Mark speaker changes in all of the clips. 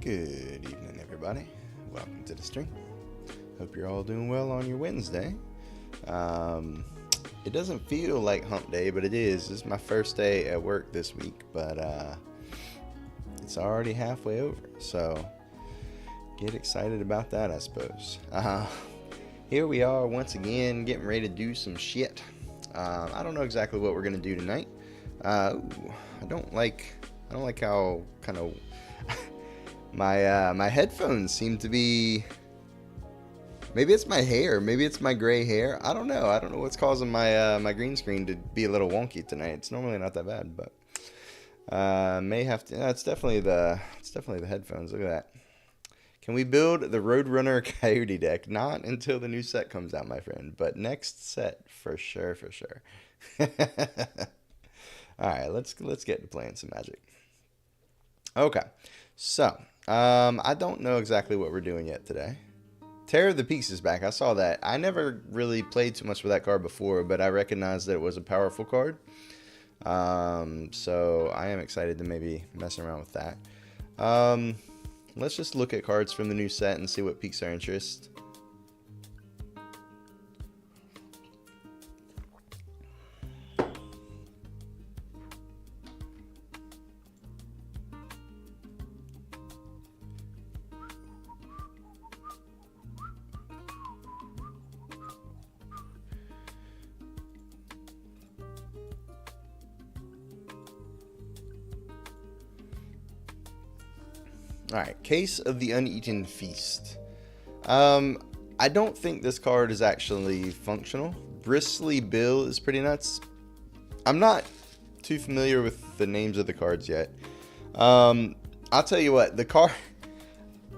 Speaker 1: Good evening, everybody. Welcome to the stream. Hope you're all doing well on your Wednesday. It doesn't feel like hump day, but it is. This is my first day at work this week, but it's already halfway over, so get excited about that, I suppose. Here we are once again, getting ready to do some shit. I don't know exactly what we're gonna do tonight. I don't like how kind of my headphones seem to be. Maybe it's my hair. Maybe it's my gray hair. I don't know. I don't know what's causing my my green screen to be a little wonky tonight. It's normally not that bad, but may have to. No, it's definitely the headphones. Look at that. Can we build the Roadrunner Coyote deck? Not until the new set comes out, my friend. But next set for sure, for sure. All right, let's get to playing some Magic. Okay, so I don't know exactly what we're doing yet today. Terror of the Peaks is back. I saw that. I never really played too much with that card before, but I recognized that it was a powerful card. So I am excited to maybe mess around with that. Let's just look at cards from the new set and see what piques our interest. Alright, Case of the Uneaten Feast. I don't think this card is actually functional. Bristly Bill is pretty nuts. I'm not too familiar with the names of the cards yet. I'll tell you what, the card...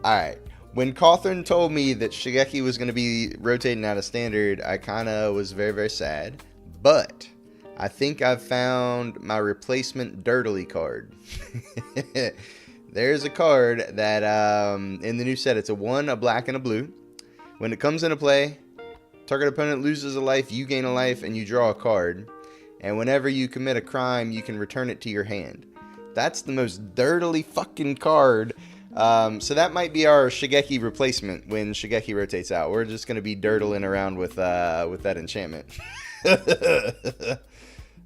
Speaker 1: Alright, when Cawthorn told me that Shigeki was going to be rotating out of Standard, I kind of was very, very sad. But I think I've found my replacement Dirtly card. There's a card that, in the new set, it's a 1, a black, and a blue. When it comes into play, target opponent loses a life, you gain a life, and you draw a card. And whenever you commit a crime, you can return it to your hand. That's the most dirtily fucking card. So that might be our Shigeki replacement when Shigeki rotates out. We're just going to be dirtling around with that enchantment.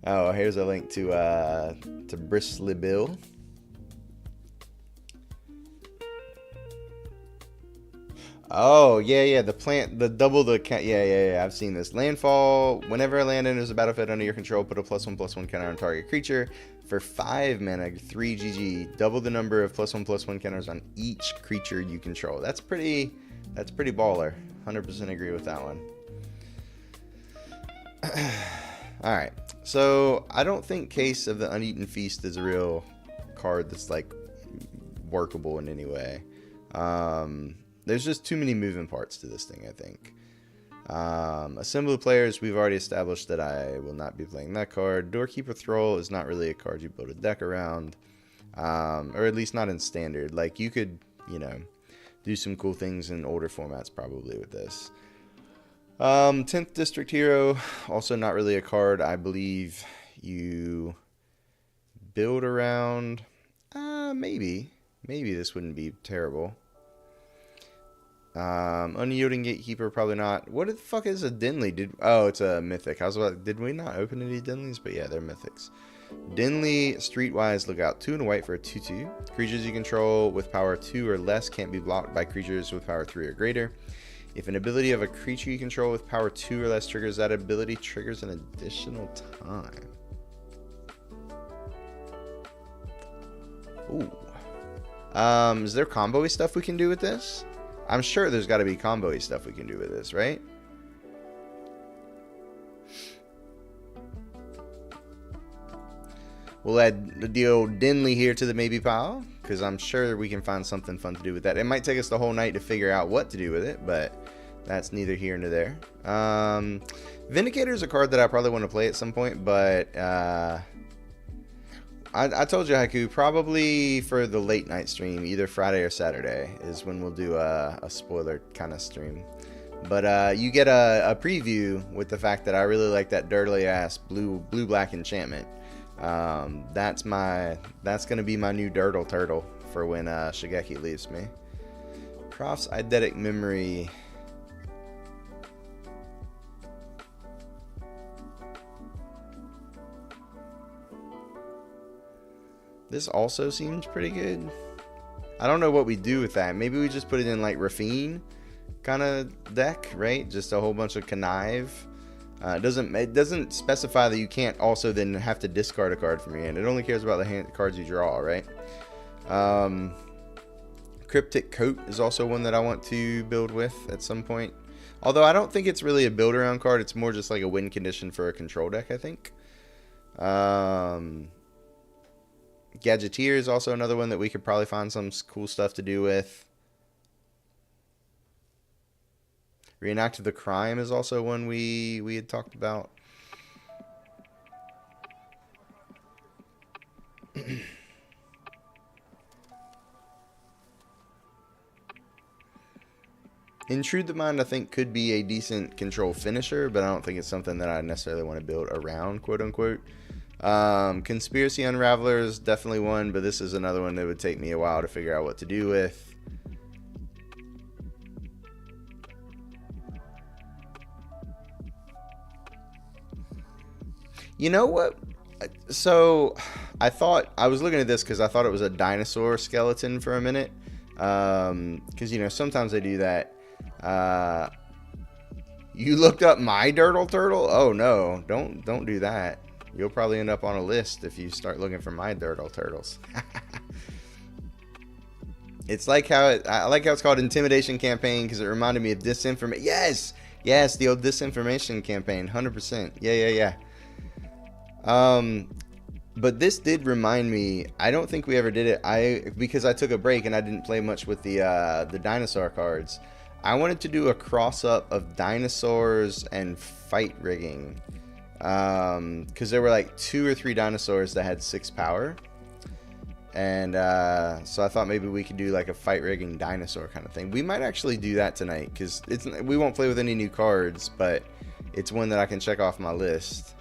Speaker 1: Oh, here's a link to Bristly Bill. Oh, yeah, the plant, the double the count. Yeah, I've seen this. Landfall, whenever a land enters a battlefield under your control, put a +1/+1 counter on target creature. For 5 mana, 3 GG, double the number of +1/+1 counters on each creature you control. That's pretty baller. 100% agree with that one. Alright, so I don't think Case of the Uneaten Feast is a real card that's, like, workable in any way. There's just too many moving parts to this thing, I think. Assembly players, we've already established that I will not be playing that card. Doorkeeper Thrall is not really a card you build a deck around. Or at least not in Standard. Like, you could, you know, do some cool things in older formats probably with this. 10th District Hero, also not really a card I believe you build around. Maybe this wouldn't be terrible. Unyielding Gatekeeper, probably not. What the fuck is a Dinley? Oh, it's a mythic. I was about, did we not open any Dinleys? But yeah, they're mythics. Dinley, Streetwise Lookout. 2 and a white for a 2/2. Creatures you control with power 2 or less can't be blocked by creatures with power 3 or greater. If an ability of a creature you control with power 2 or less triggers, that ability triggers an additional time. Ooh. Is there combo-y stuff we can do with this? I'm sure there's got to be combo-y stuff we can do with this, right? We'll add the old Dinley here to the maybe pile, because I'm sure we can find something fun to do with that. It might take us the whole night to figure out what to do with it, but that's neither here nor there. Vindicator is a card that I probably want to play at some point, but I told you, Haiku, probably for the late night stream, either Friday or Saturday, is when we'll do a spoiler kind of stream. But you get a preview with the fact that I really like that dirtly ass blue-black enchantment. That's gonna be my new Dirtle Turtle for when Shigeki leaves me. Prof's eidetic memory. This also seems pretty good. I don't know what we do with that. Maybe we just put it in like Rafine kind of deck, right? Just a whole bunch of connive. It doesn't specify that you can't also then have to discard a card from your hand. It only cares about the cards you draw, right? Cryptic Coat is also one that I want to build with at some point. Although I don't think it's really a build around card. It's more just like a win condition for a control deck, I think. Gadgeteer is also another one that we could probably find some cool stuff to do with. Reenact of the Crime is also one we had talked about. Intrude the Mind, I think, could be a decent control finisher, but I don't think it's something that I necessarily want to build around, quote unquote. Conspiracy Unraveler is definitely one, but this is another one that would take me a while to figure out what to do with. You know what? So I was looking at this because I thought it was a dinosaur skeleton for a minute. Because you know sometimes they do that. You looked up my Dirtle Turtle? Oh no, don't do that. You'll probably end up on a list if you start looking for my Dirtle Turtles. It's like I like how it's called Intimidation Campaign because it reminded me of disinformation. Yes, the old disinformation campaign, 100%. Yeah. But this did remind me. I don't think we ever did it. Because I took a break and I didn't play much with the dinosaur cards. I wanted to do a cross up of dinosaurs and fight rigging. Because there were like 2 or 3 dinosaurs that had 6 power. And so I thought maybe we could do like a fight rigging dinosaur kind of thing. We might actually do that tonight because we won't play with any new cards, but it's one that I can check off my list.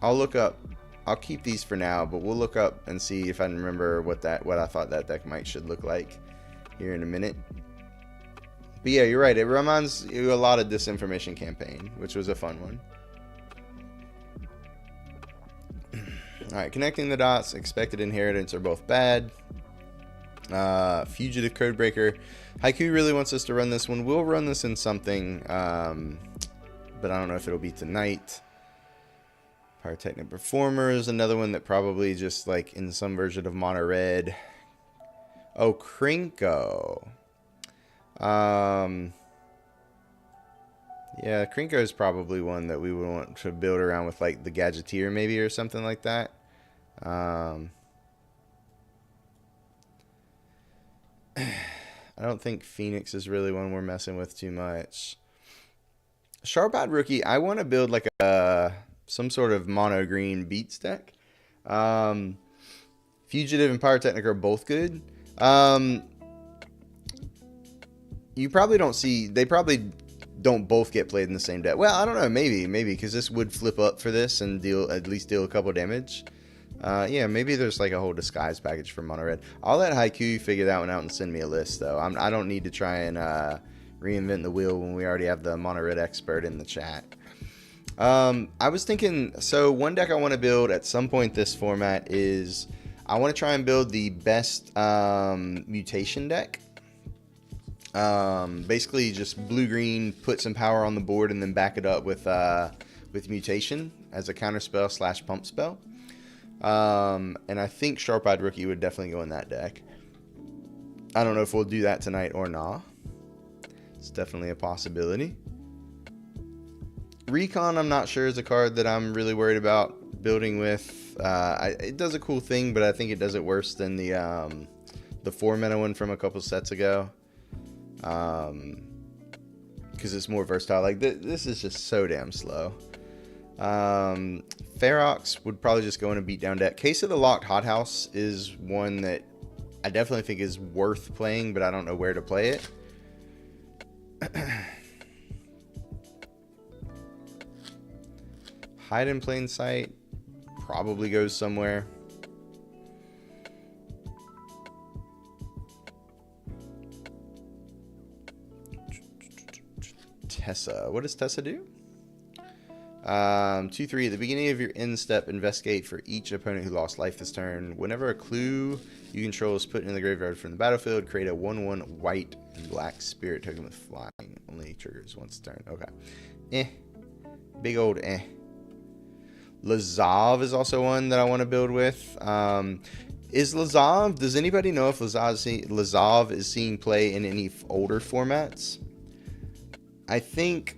Speaker 1: I'll look up. I'll keep these for now, but we'll look up and see if I can remember what I thought that deck should look like here in a minute. But yeah, you're right. It reminds you a lot of Disinformation Campaign, which was a fun one. Alright, Connecting the Dots, Expected Inheritance are both bad. Fugitive Codebreaker. Haiku really wants us to run this one. We'll run this in something, but I don't know if it'll be tonight. Pyrotechnic Performer is another one that probably just like in some version of Mono Red. Oh, Krinko. Yeah, Krinko is probably one that we would want to build around with like the Gadgeteer maybe or something like that. I don't think Phoenix is really one we're messing with too much. Sharp-Eyed Rookie, I want to build like some sort of mono green beats deck. Fugitive and Pyrotechnic are both good. You probably don't see, they probably don't both get played in the same deck. Well, I don't know, maybe because this would flip up for this and at least deal a couple damage. Yeah, maybe there's like a whole disguise package for Mono Red. I'll let Haiku figure that one out and send me a list though. I don't need to try and reinvent the wheel when we already have the Mono Red expert in the chat. I was thinking, so one deck I want to build at some point this format is I want to try and build the best mutation deck. Basically just blue-green, put some power on the board and then back it up with mutation as a counter spell / pump spell. And I think Sharp-Eyed Rookie would definitely go in that deck. I don't know if we'll do that tonight or not. It's definitely a possibility. Recon, I'm not sure, is a card that I'm really worried about building with. It does a cool thing, but I think it does it worse than the 4-mana one from a couple sets ago. Because it's more versatile. Like this is just so damn slow. Ferox would probably just go in a beatdown deck. Case of the Locked Hothouse is one that I definitely think is worth playing, but I don't know where to play it. Hide in Plain Sight. probably goes somewhere. Tessa. What does Tessa do? 2-3. At the beginning of your end step, investigate for each opponent who lost life this turn. Whenever a clue you control is put in the graveyard from the battlefield, create a 1/1 white and black spirit token with flying. Only triggers once a turn. Okay. Big old eh. Lazav is also one that I want to build with. Is Lazav, does anybody know if Lazav is seeing play in any older formats? I think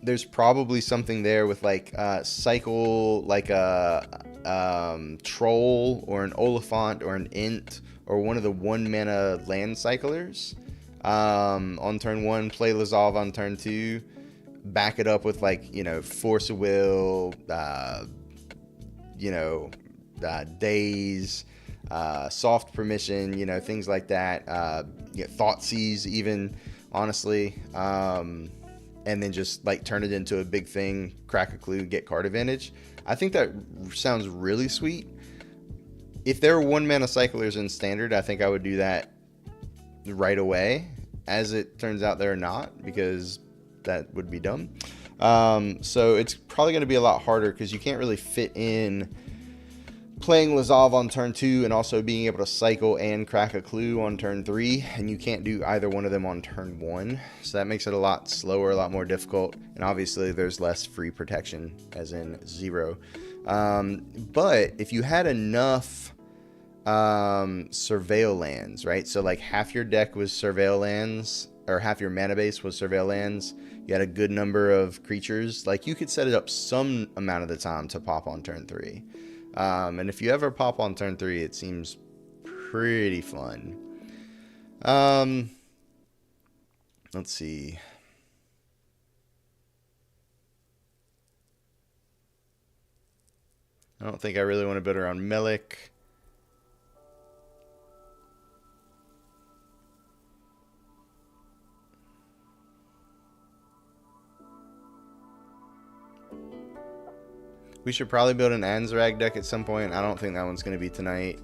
Speaker 1: there's probably something there with like cycle, like a troll or an Oliphant or an Int or one of the 1-mana land cyclers. On turn 1, play Lazav on turn 2. Back it up with like, you know, Force of Will, Daze, Soft Permission, you know, things like that. Thoughtseize even, honestly. And then just like turn it into a big thing, crack a clue, get card advantage. I think that sounds really sweet. If there were 1-mana cyclers in Standard, I think I would do that right away. As it turns out, they're not, because that would be dumb. So it's probably going to be a lot harder because you can't really fit in playing Lazav on turn 2 and also being able to cycle and crack a clue on turn 3, and you can't do either one of them on turn 1. So that makes it a lot slower, a lot more difficult, and obviously there's less free protection, as in 0. But if you had enough Surveil lands, right? So like half your deck was Surveil lands, or half your mana base was Surveil lands. You had a good number of creatures. Like, you could set it up some amount of the time to pop on turn 3. And if you ever pop on turn 3, it seems pretty fun. Let's see. I don't think I really want to build around Melik. We should probably build an Anzrag deck at some point. I don't think that one's going to be tonight.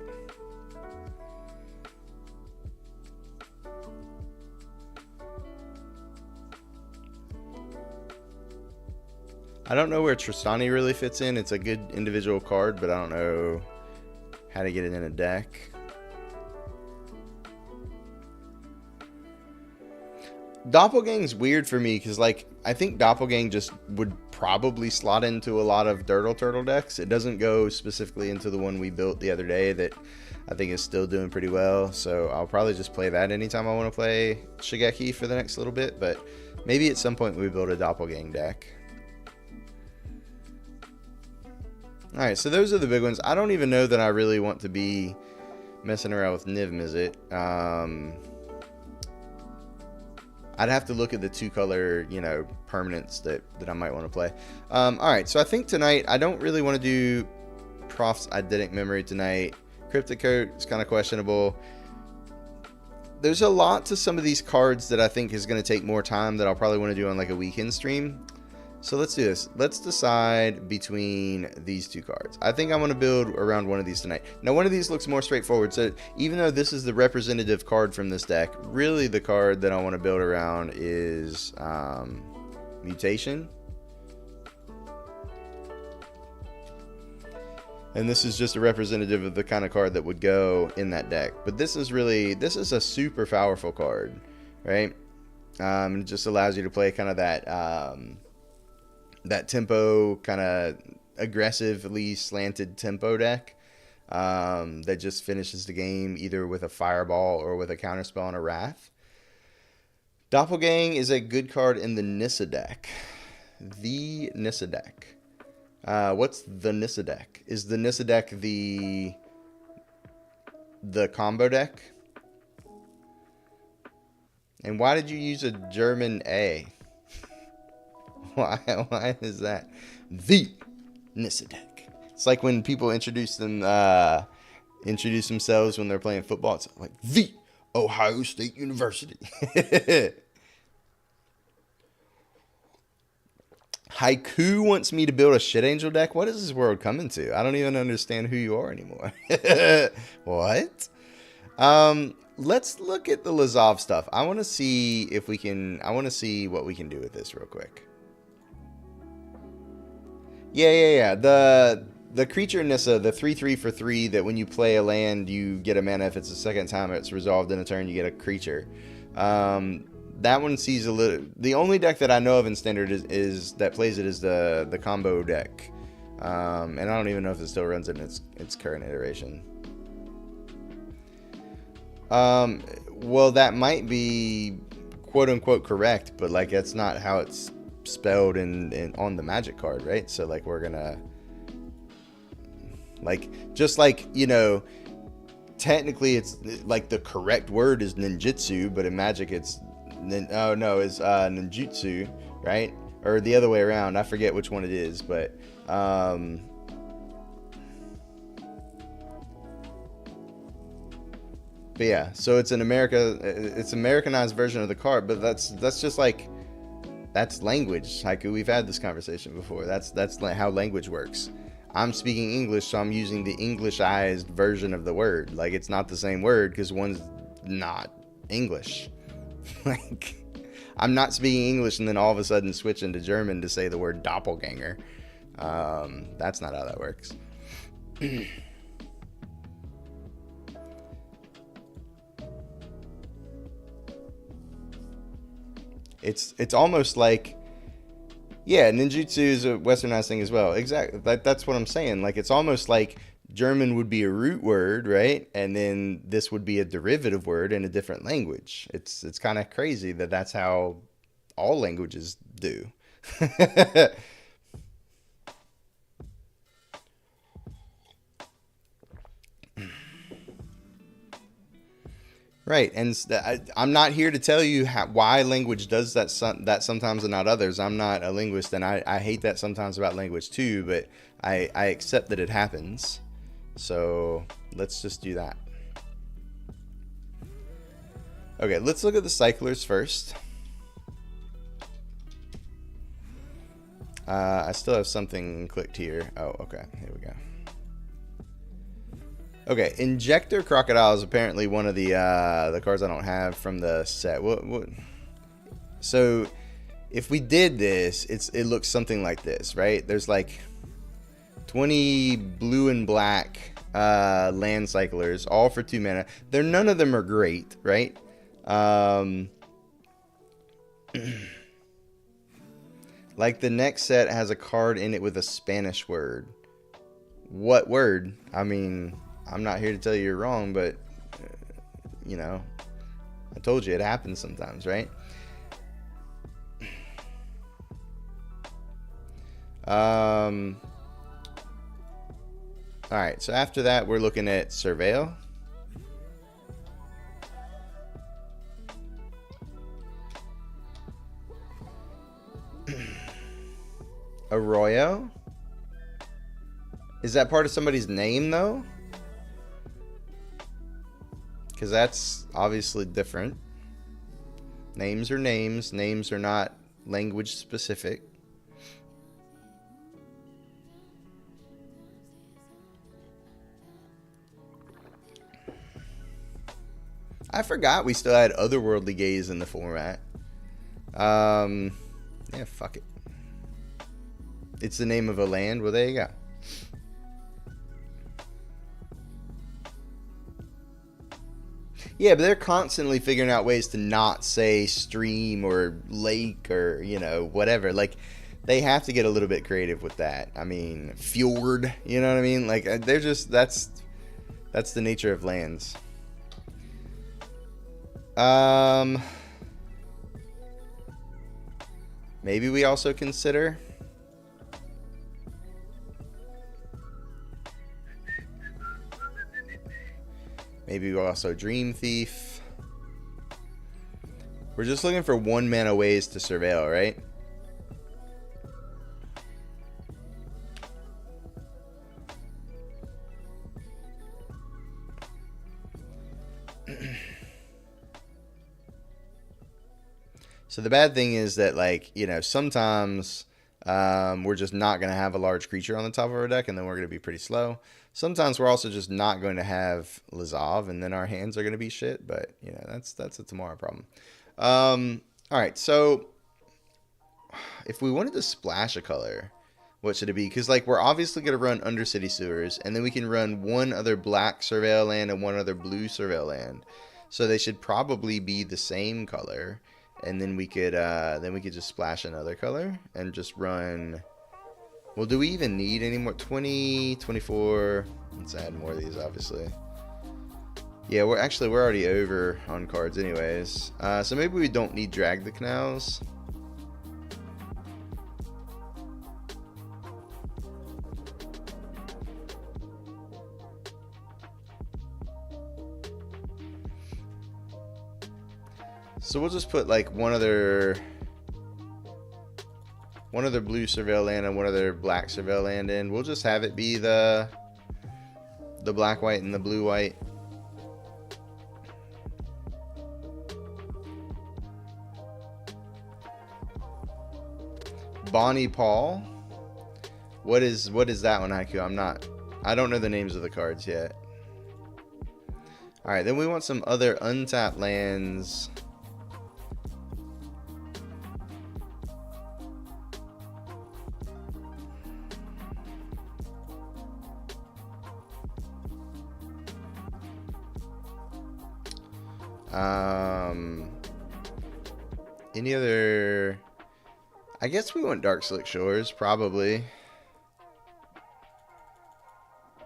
Speaker 1: I don't know where Tristani really fits in. It's a good individual card, but I don't know how to get it in a deck. Doppelgang's weird for me because, like, I think Doppelgang just would probably slot into a lot of Turtle decks. It doesn't go specifically into the one we built the other day that I think is still doing pretty well. So I'll probably just play that anytime I want to play Shigeki for the next little bit. But maybe at some point we build a Doppelgang deck. Alright, so those are the big ones. I don't even know that I really want to be messing around with Niv Mizzet. I'd have to look at the 2-color, permanents that I might want to play. Alright, so I think tonight, I don't really want to do Prof's Eidetic Memory tonight. Cryptic Coat is kind of questionable. There's a lot to some of these cards that I think is going to take more time that I'll probably want to do on like a weekend stream. So let's do this. Let's decide between these 2 cards. I think I want to build around one of these tonight. Now, one of these looks more straightforward. So even though this is the representative card from this deck, really the card that I want to build around is Mutation. And this is just a representative of the kind of card that would go in that deck. But this is a super powerful card, right? It just allows you to play kind of that tempo, kind of aggressively slanted tempo deck that just finishes the game either with a Fireball or with a Counterspell and a Wrath. Doppelgang is a good card in the Nissa deck. The Nissa deck. What's the Nissa deck? Is the Nissa deck the combo deck? And why did you use a German A? Why is that? The Nissa deck. It's like when people introduce themselves when they're playing football. It's like the Ohio State University. Haiku wants me to build a shit angel deck. What is this world coming to? I don't even understand who you are anymore. What? Let's look at the Lazov stuff. I want to see if we can. I want to see what we can do with this real quick. Yeah. The creature Nissa, the 3/3 for 3 that when you play a land you get a mana. If it's the second time it's resolved in a turn, you get a creature. That one sees a little. The only deck that I know of in Standard is that plays it is the combo deck, and I don't even know if it still runs in its current iteration. Well, that might be quote unquote correct, but like that's not how it's spelled in on the Magic card, right? So like we're gonna just like, you know, technically it's like the correct word is ninjutsu, but in Magic it's ninjutsu, right? Or the other way around. I forget which one it is, but yeah, so it's it's Americanized version of the card, but that's just like, that's language, Haiku. We've had this conversation before. That's how language works. I'm speaking English, so I'm using the Englishized version of the word. Like, it's not the same word because one's not English. Like, I'm not speaking English and then all of a sudden switch into German to say the word doppelganger. That's not how that works. It's almost like, yeah, ninjutsu is a westernized thing as well. Exactly. That's what I'm saying. Like, it's almost like German would be a root word, right? And then this would be a derivative word in a different language. It's kind of crazy that that's how all languages do. Right, and I'm not here to tell you why language does that sometimes and not others. I'm not a linguist, and I hate that sometimes about language too, but I accept that it happens. So let's just do that. Okay, let's look at the cyclers first. I still have something clicked here. Oh, okay, here we go. Okay, Injector Crocodile is apparently one of the cards I don't have from the set. What? So, if we did this, it looks something like this, right? There's like 20 blue and black land cyclers, all for 2 mana. None of them are great, right? Like the next set has a card in it with a Spanish word. What word? I mean, I'm not here to tell you you're wrong, but, you know, I told you it happens sometimes, right? All right, so after that, we're looking at Surveil. Arroyo? Is that part of somebody's name, though? Because that's obviously different. Names are names. Names are not language specific. I forgot we still had Otherworldly Gaze in the format. Yeah, fuck it. It's the name of a land. Well, there you go. Yeah, but they're constantly figuring out ways to not say stream or lake or, you know, whatever. Like, they have to get a little bit creative with that. I mean, fjord, you know what I mean? Like, they're just, that's the nature of lands. Maybe we also consider maybe we also Dream Thief. We're just looking for 1 mana ways to surveil, right? So the bad thing is that, like, you know, sometimes We're just not going to have a large creature on the top of our deck, and then we're going to be pretty slow. Sometimes we're also just not going to have Lazav, and then our hands are going to be shit. But you know, that's a tomorrow problem. All right, so if we wanted to splash a color, what should it be? Because like we're obviously going to run Undercity Sewers, and then we can run one other black Surveil land and one other blue Surveil land. So they should probably be the same color, and then we could just splash another color and just run. Well, do we even need any more? 20, 24. Let's add more of these, obviously. Yeah, we're already over on cards anyways. So maybe we don't need Drag the Canals. So we'll just put like one other blue Surveil land and one other black Surveil land in. We'll just have it be the black white and the blue white. Bonnie Paul. What is that one, Haiku? I don't know the names of the cards yet. All right, then we want some other untapped lands. Any other? I guess we want Dark Slick Shores, probably.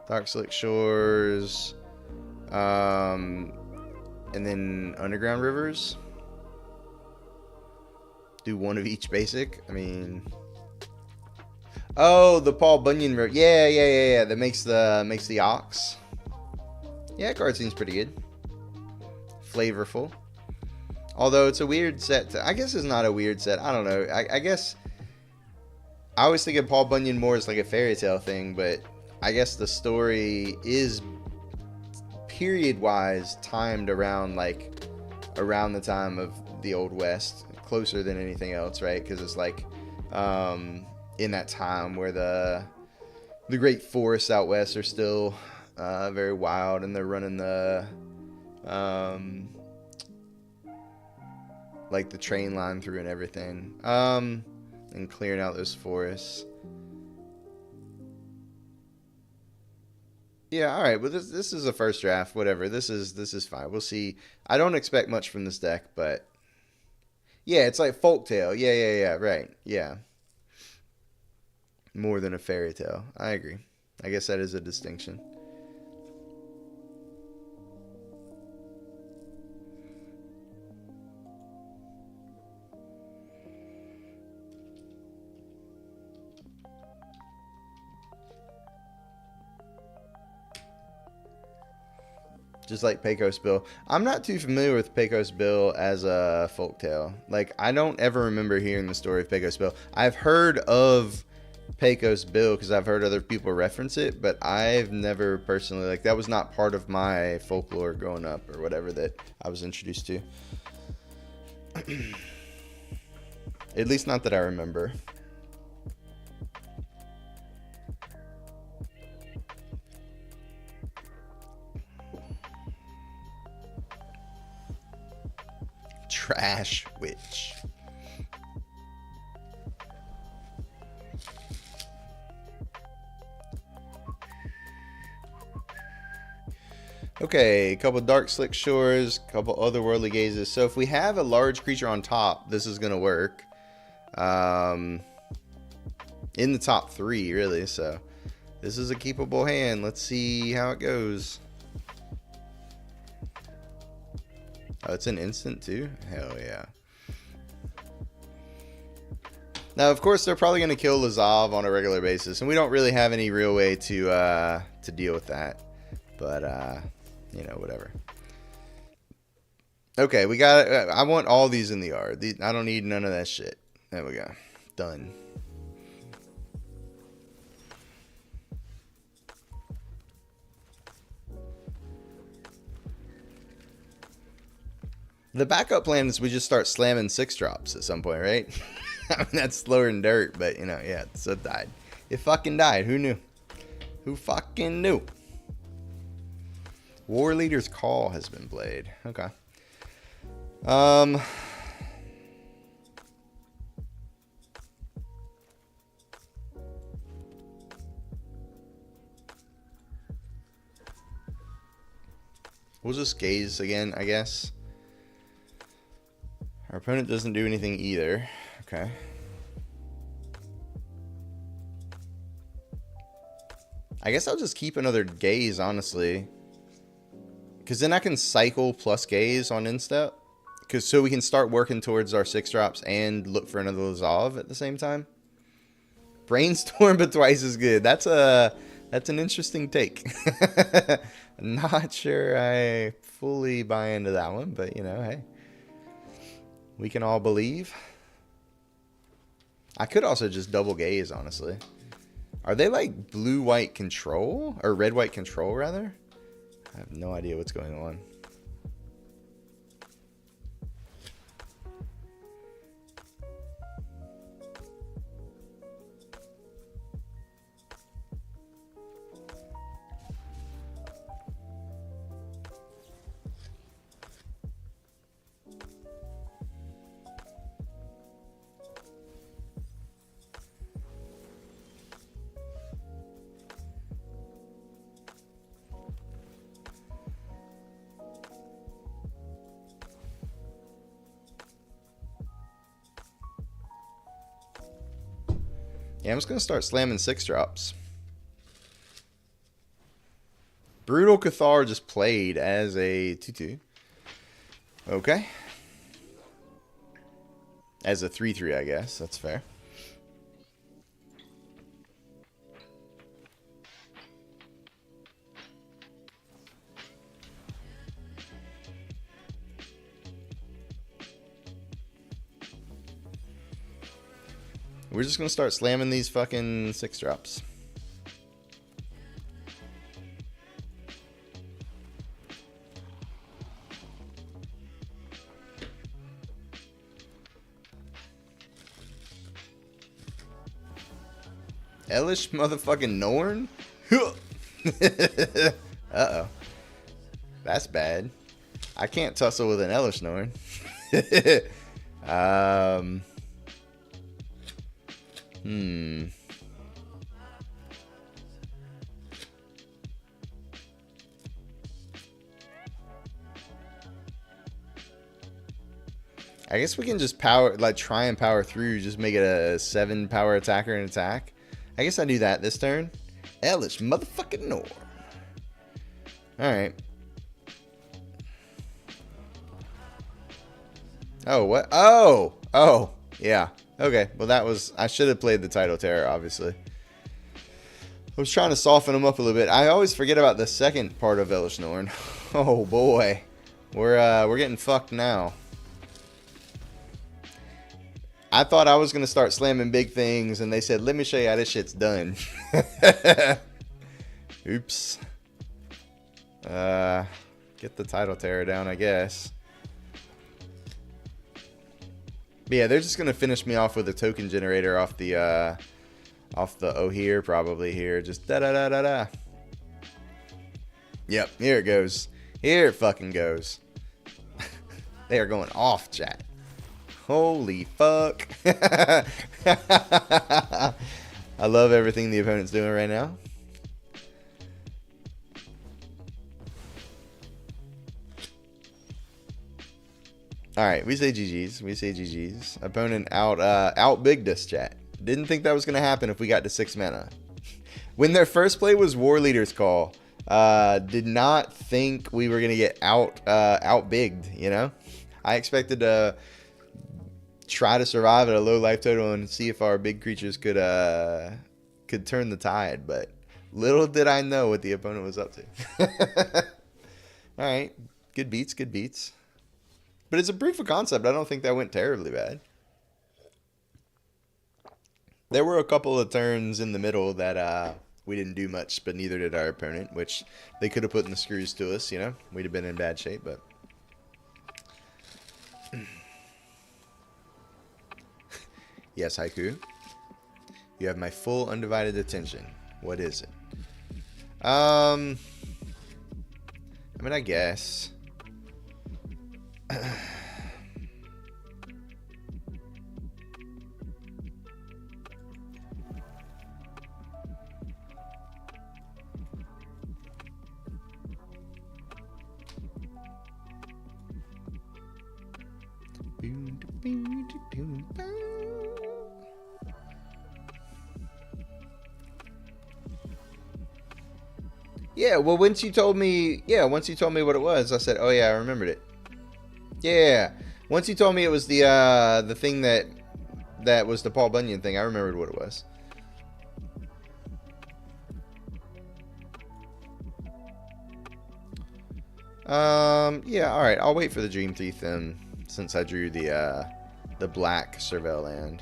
Speaker 1: Dark Slick Shores, and then Underground Rivers. Do one of each basic. I mean, oh, the Paul Bunyan River. Yeah. That makes the Ox. Yeah, card seems pretty good. Flavorful. Although it's a weird set. I guess it's not a weird set. I don't know. I guess I always think of Paul Bunyan more as like a fairy tale thing, but I guess the story is period-wise timed around the time of the Old West, closer than anything else, right? Because it's like in that time where the great forests out west are still very wild, and they're running the like the train line through and everything, and clearing out those forests. Yeah, all right. Well, this is a first draft. Whatever. This is fine. We'll see. I don't expect much from this deck, but yeah, it's like folktale. Yeah. Right. Yeah. More than a fairy tale. I agree. I guess that is a distinction. Just like Pecos Bill. I'm not too familiar with Pecos Bill as a folktale. Like, I don't ever remember hearing the story of Pecos Bill. I've heard of Pecos Bill because I've heard other people reference it, but I've never personally, like, that was not part of my folklore growing up or whatever that I was introduced to. At least not that I remember. Trash Witch. Okay, a couple Dark Slick Shores, a couple Otherworldly Gazes. So if we have a large creature on top, this is going to work. In the top 3, really. So this is a keepable hand. Let's see how it goes. Oh, it's an instant too? Hell yeah. Now, of course, they're probably going to kill Lazav on a regular basis, and we don't really have any real way to deal with that. But, you know, whatever. Okay, we got it. I want all these in the yard. I don't need none of that shit. There we go. Done. The backup plan is we just start slamming 6-drops at some point, right? I mean, that's slower than dirt, but, you know, yeah, so it died. It fucking died. Who knew? Who fucking knew? War Leader's Call has been played. Okay. We'll just gaze again, I guess. Our opponent doesn't do anything either. Okay. I guess I'll just keep another gaze, honestly. Because then I can cycle plus gaze on instep. So we can start working towards our 6-drops and look for another Lazav at the same time. Brainstorm, but twice as good. That's an interesting take. Not sure I fully buy into that one, but, you know, hey. We can all believe. I could also just double gaze, honestly. Are they like blue-white control? Or red-white control, rather? I have no idea what's going on. Yeah, I'm just going to start slamming 6-drops. Brutal Cathar just played as a 2-2. Okay. As a 3-3, I guess. That's fair. We're just going to start slamming these fucking 6-drops. Elish motherfucking Norn? Uh-oh. That's bad. I can't tussle with an Elish Norn. I guess we can just try and power through, just make it a 7 power attacker and attack. I guess I do that this turn. Elish motherfucking Norn. Alright. Oh, what? Oh! Oh, yeah. Okay, well that was... I should have played the Tidal Terror, obviously. I was trying to soften them up a little bit. I always forget about the second part of Elish Norn. Oh, boy. We're getting fucked now. I thought I was going to start slamming big things, and they said, let me show you how this shit's done. Oops. Get the Tidal Terror down, I guess. But yeah, they're just going to finish me off with a token generator off the oh here, probably here. Just da-da-da-da-da. Yep, here it goes. Here it fucking goes. They are going off, chat. Holy fuck. I love everything the opponent's doing right now. Alright, we say GG's. We say GG's. Opponent out-bigged us, chat. Didn't think that was going to happen if we got to 6 mana. When their first play was War Leader's Call, did not think we were going to get out-bigged, you know? I expected to try to survive at a low life total and see if our big creatures could turn the tide, but little did I know what the opponent was up to. Alright, good beats, good beats. But it's a proof of concept. I don't think that went terribly bad. There were a couple of turns in the middle that we didn't do much, but neither did our opponent, which they could have put in the screws to us, you know? We'd have been in bad shape, but... Yes, Haiku. You have my full undivided attention. What is it? I mean, I guess. Yeah, well, once you told me what it was, I said, "Oh yeah, I remembered it." Yeah, once you told me it was the thing that was the Paul Bunyan thing, I remembered what it was. Yeah, all right. I'll wait for the Dream Thief then, since I drew the black Cervelle land.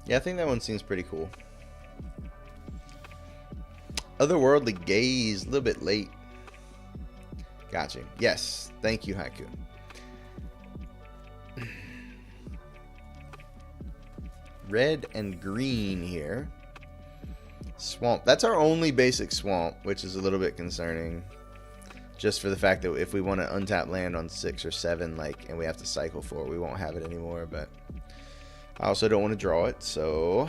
Speaker 1: Yeah, I think that one seems pretty cool. Otherworldly Gaze, a little bit late. Gotcha. Yes, thank you, Haiku. Red and green here. Swamp. That's our only basic swamp, which is a little bit concerning. Just for the fact that if we want to untap land on 6 or 7, like, and we have to cycle for it, we won't have it anymore. But I also don't want to draw it, so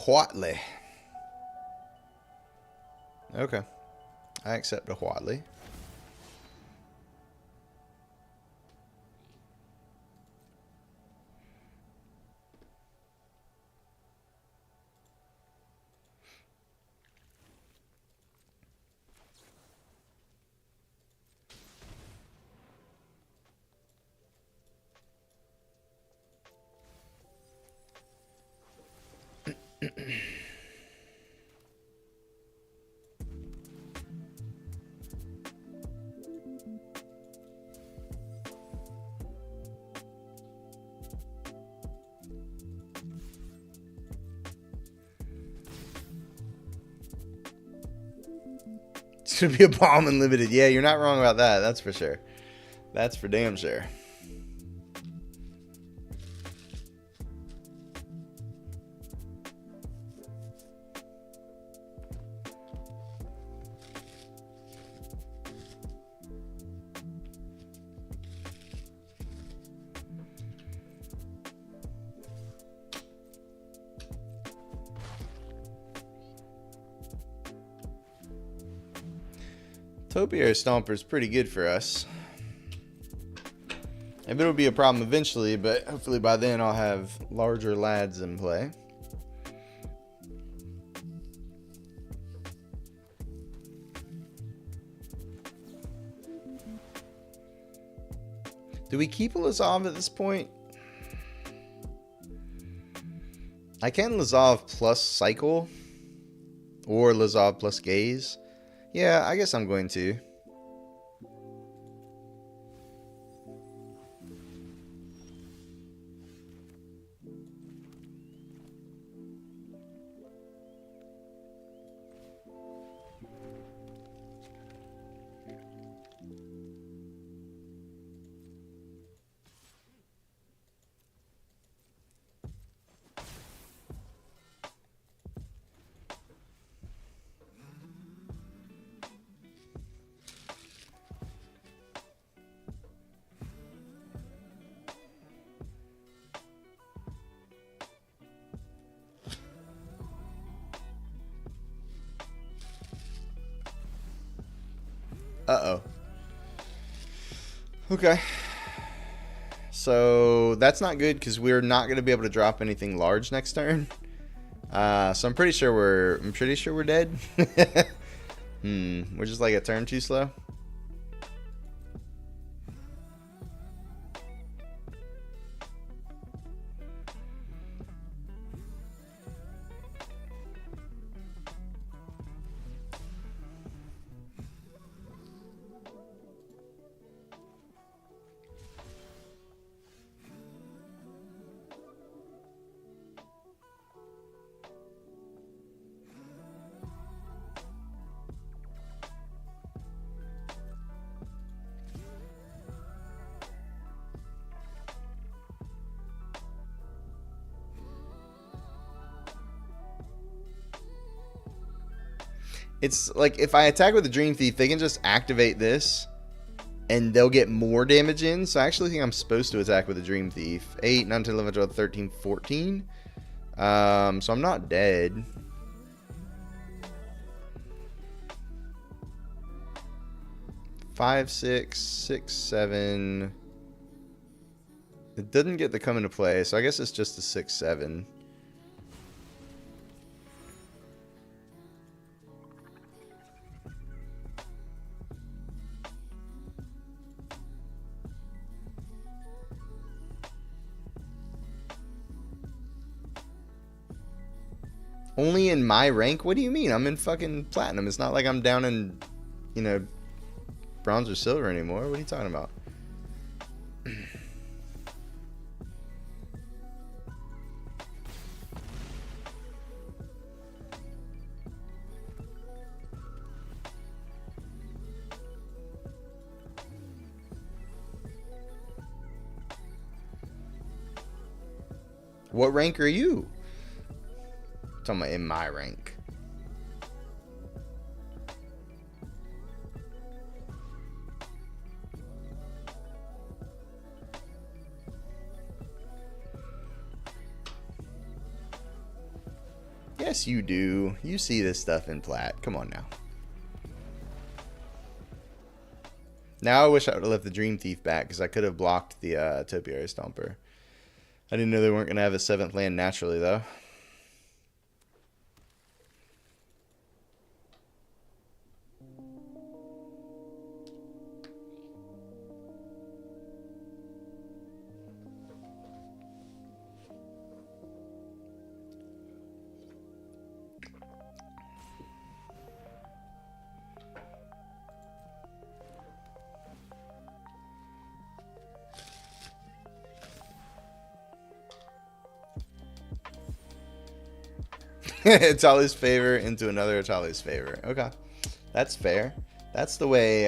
Speaker 1: Whatley. Okay. I accept a Whatley. It's going to be a bomb unlimited. Yeah, you're not wrong about that. That's for sure. That's for damn sure. Topiary Stomper is pretty good for us. Maybe it'll be a problem eventually, but hopefully by then I'll have larger lads in play. Do we keep a Lazav at this point? I can Lazav plus Cycle or Lazav plus Gaze. Yeah, I guess I'm going to. Uh-oh. Okay. So that's not good because we're not going to be able to drop anything large next turn. So I'm pretty sure we're dead. We're just like a turn too slow. It's like if I attack with the Dream Thief, they can just activate this and they'll get more damage in. So I actually think I'm supposed to attack with the Dream Thief. 8, 9, 10, 11, 12, 13, 14. So I'm not dead. Five, six, 7. It doesn't get to come into play, so I guess it's just a 6, 7. Only in my rank? What do you mean? I'm in fucking platinum. It's not like I'm down in, you know, bronze or silver anymore. What are you talking about? What rank are you? I'm talking about in my rank. Yes, you do. You see this stuff in plat. Come on now. Now I wish I would have left the Dream Thief back because I could have blocked the Topiary Stomper. I didn't know they weren't going to have a 7th land naturally, though. Atali's favor into another Atali's favor. Okay, that's fair. That's the way.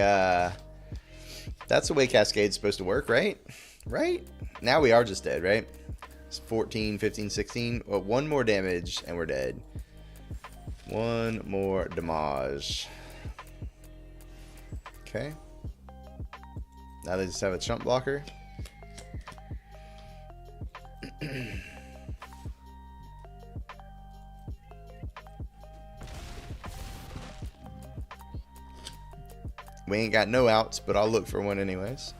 Speaker 1: That's the way Cascade's supposed to work, right? Right? Now we are just dead, right? It's 14, 15, 16. Well, one more damage and we're dead. One more damage. Okay. Now they just have a chump blocker. We ain't got no outs, but I'll look for one anyways.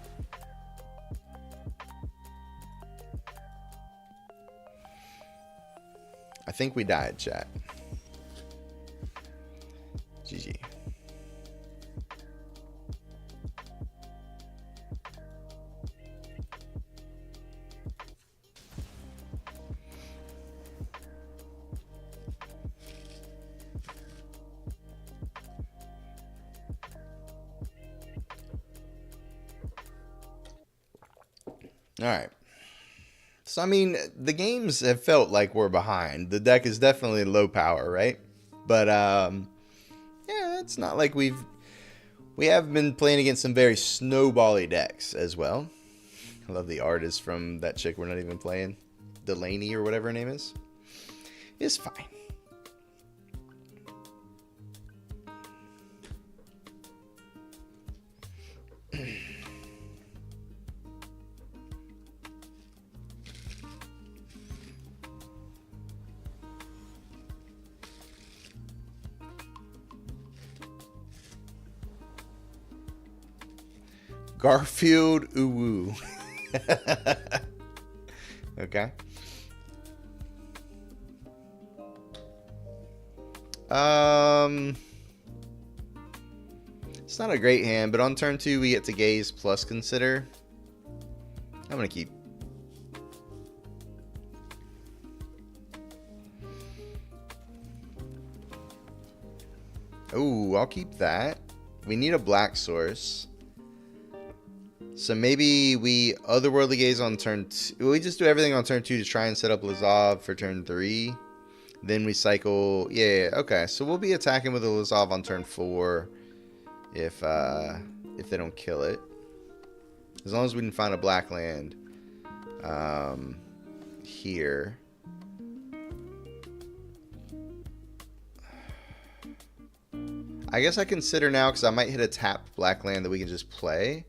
Speaker 1: I think we died, chat. GG. Alright. So, I mean, the games have felt like we're behind. The deck is definitely low power, right? But, yeah, it's not like we have been playing against some very snowbally decks as well. I love the artist from that chick we're not even playing. Delaney or whatever her name is. It's fine. Garfield Uwu. Okay. It's not a great hand, but on turn 2 we get to gaze plus consider. I'm gonna keep. Oh, I'll keep that. We need a black source. So maybe we Otherworldly Gaze on turn 2. We just do everything on turn 2 to try and set up Lazav for turn 3. Then we cycle. Yeah, okay. So we'll be attacking with a Lazav on turn 4 if they don't kill it. As long as we can find a black land here. I guess I consider now, because I might hit a tap black land that we can just play.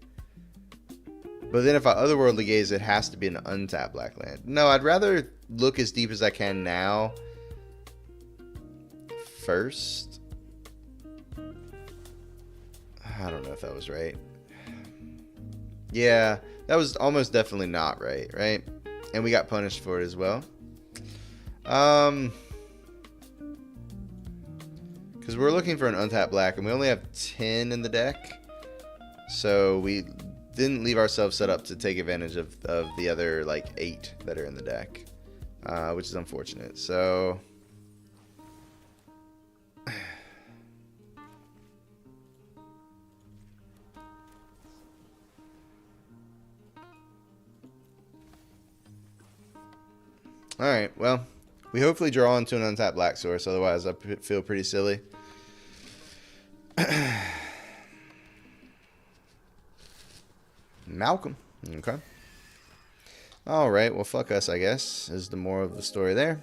Speaker 1: But then if I otherworldly gaze, it has to be an untapped black land. No, I'd rather look as deep as I can now first. I don't know if that was right. Yeah, that was almost definitely not right, right? And we got punished for it as well. Because we're looking for an untapped black, and we only have 10 in the deck. So we didn't leave ourselves set up to take advantage of the other, like, 8 that are in the deck. Which is unfortunate. So... Alright, well, we hopefully draw into an untapped black source, otherwise I feel pretty silly. Malcolm. Okay. Alright, well, fuck us, I guess, is the moral of the story there.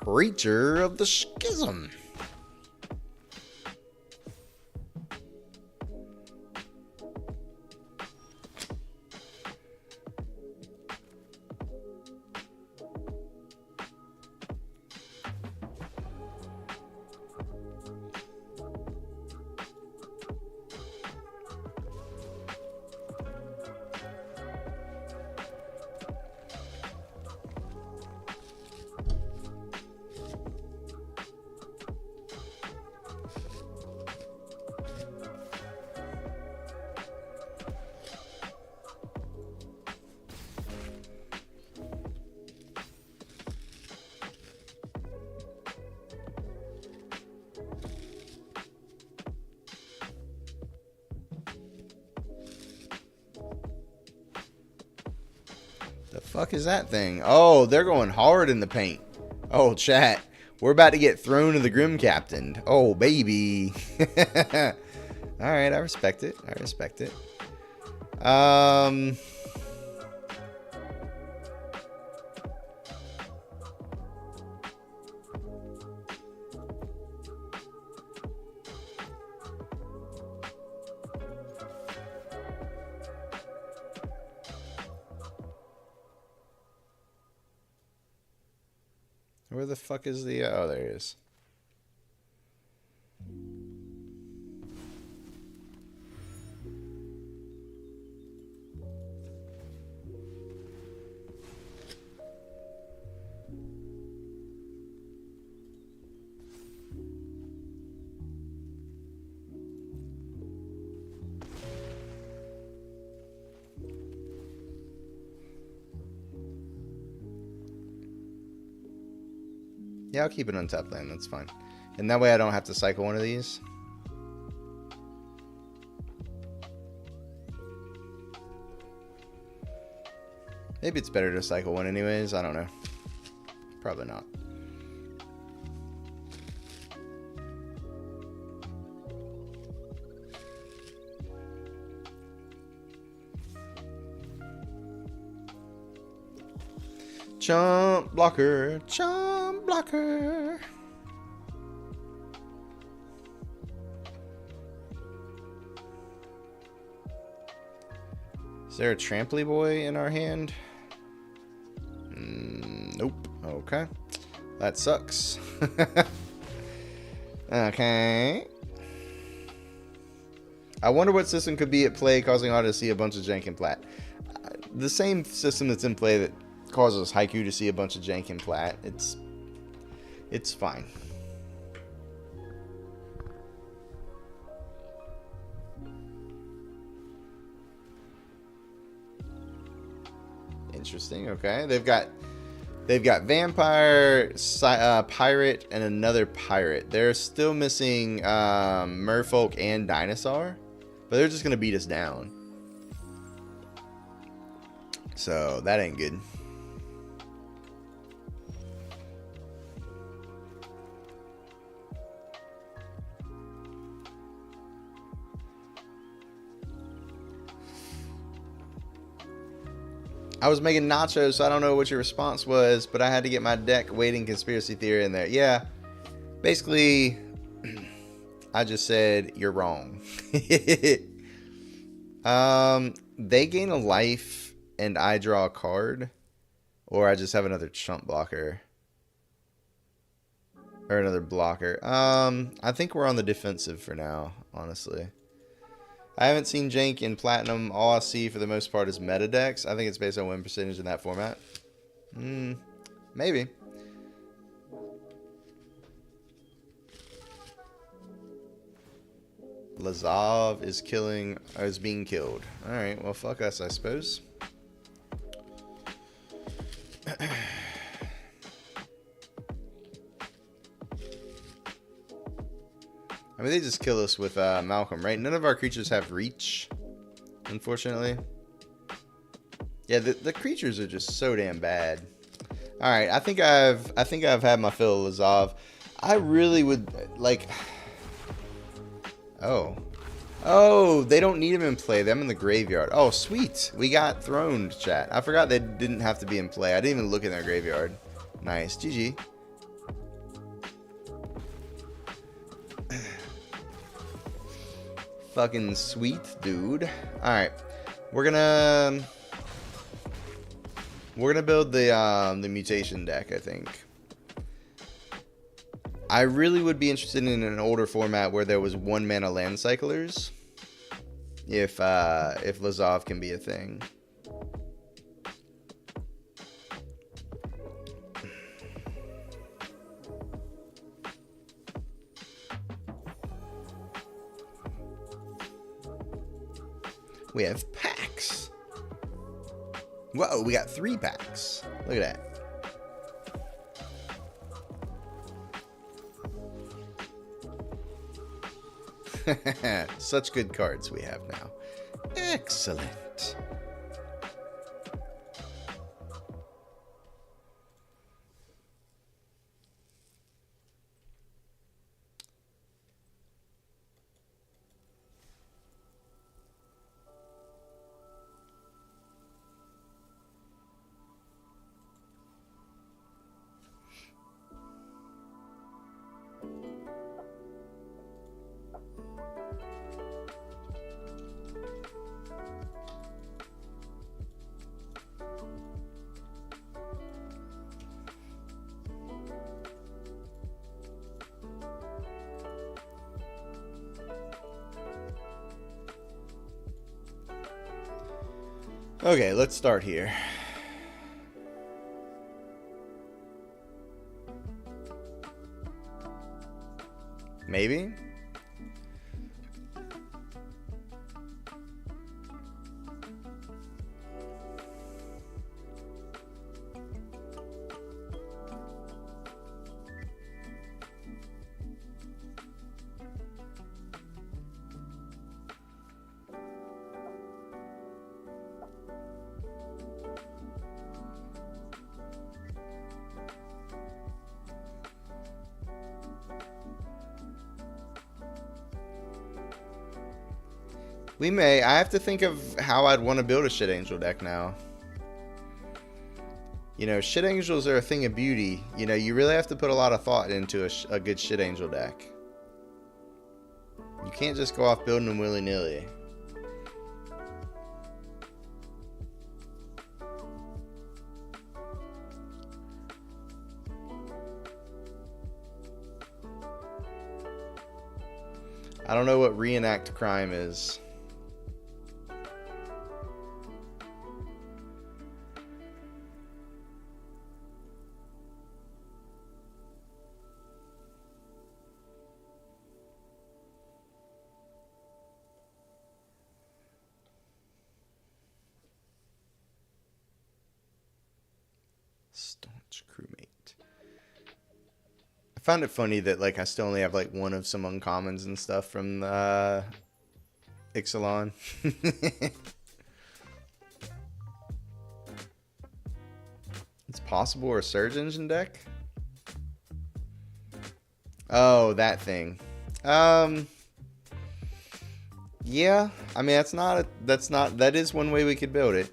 Speaker 1: Creature of the Schism. The fuck is that thing? Oh, they're going hard in the paint. Oh, chat. We're about to get thrown to the Grim Captain. Oh, baby. Alright, I respect it. I respect it. Where the fuck is the... oh, there he is. Yeah, I'll keep it untapped land. That's fine. And that way I don't have to cycle one of these. Maybe it's better to cycle one anyways. I don't know. Probably not. Chomp blocker, chomp blocker. Is there a Trampley Boy in our hand? Nope. Okay. That sucks. Okay. I wonder what system could be at play causing Auto to see a bunch of jank and plat. The same system that's in play that causes Haiku to see a bunch of jank and plat. It's fine. Interesting. Okay, they've got vampire, pirate, and another pirate. They're still missing merfolk and dinosaur. But they're just going to beat us down. So that ain't good. I was making nachos, so I don't know what your response was, but I had to get my deck waiting conspiracy theory in there. Yeah, basically, I just said you're wrong. They gain a life, and I draw a card, or I just have another chump blocker, or another blocker. I think we're on the defensive for now, honestly. I haven't seen Jank in Platinum. All I see for the most part is meta decks. I think it's based on win percentage in that format. Maybe. Lazav is being killed. Alright, well fuck us, I suppose. I mean, they just kill us with Malcolm, right? None of our creatures have reach, unfortunately. Yeah, the creatures are just so damn bad. All right, I think I've had my fill of Lazav. I really would like. Oh, they don't need him in play. Them in the graveyard. Oh, sweet. We got throned, chat. I forgot they didn't have to be in play. I didn't even look in their graveyard. Nice, GG. Fucking sweet, dude. Alright. We're gonna build the mutation deck, I think. I really would be interested in an older format where there was 1 mana land cyclers. If Lazav can be a thing. We have packs. Whoa, we got 3 packs. Look at that. Such good cards we have now. Excellent. Okay, let's start here. Maybe? We may. I have to think of how I'd want to build a Shit Angel deck now. You know, Shit Angels are a thing of beauty. You know, you really have to put a lot of thought into a good Shit Angel deck. You can't just go off building them willy-nilly. I don't know what reenact crime is. Staunch crewmate. I found it funny that like I still only have like one of some uncommons and stuff from Ixalan. It's possible or a Surge Engine deck? Oh, that thing. Yeah. I mean, that is one way we could build it.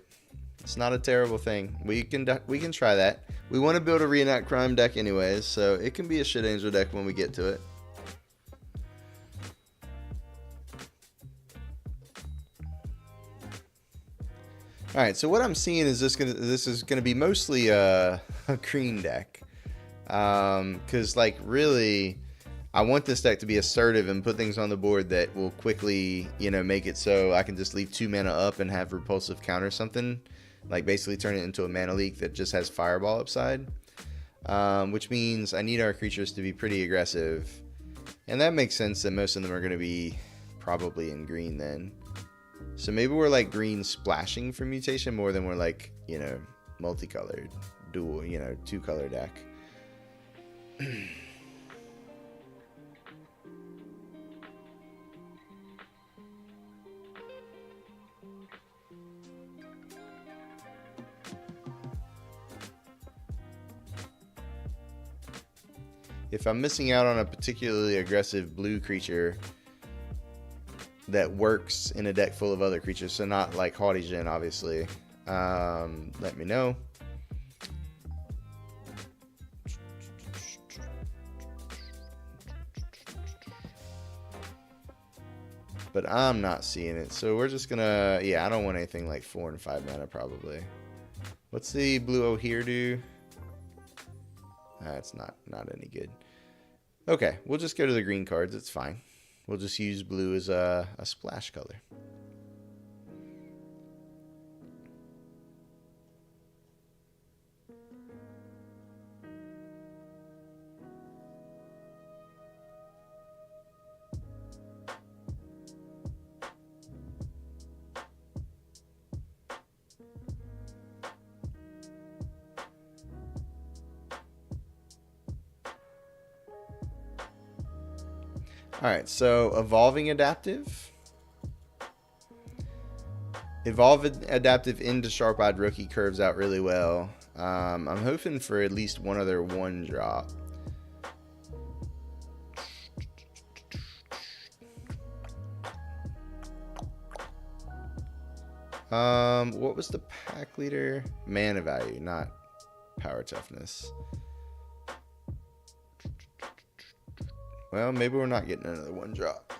Speaker 1: It's not a terrible thing. We can try that. We want to build a Reenact Crime deck anyways, so it can be a Shit Angel deck when we get to it. All right, so what I'm seeing is this is gonna be mostly a green deck, because like really, I want this deck to be assertive and put things on the board that will quickly, make it so I can just leave 2 mana up and have repulsive counter something, like basically turn it into a mana leak that just has fireball upside, which means I need our creatures to be pretty aggressive, and that makes sense that most of them are gonna be probably in green then. So maybe we're like green splashing for mutation more than we're like, multicolored, dual, 2-color deck. If I'm missing out on a particularly aggressive blue creature that works in a deck full of other creatures, so not like Haughty Djinn, obviously, let me know. But I'm not seeing it, so we're just gonna, I don't want anything like 4 and 5 mana probably. What's the blue O'Here do? That's not any good. Okay, we'll just go to the green cards, it's fine. We'll just use blue as a splash color. Alright, so Evolving Adaptive. Evolve Adaptive into Sharp-Eyed Rookie curves out really well. I'm hoping for at least one other 1-drop. What was the pack leader? Mana value, not power toughness. Well, maybe we're not getting another 1-drop.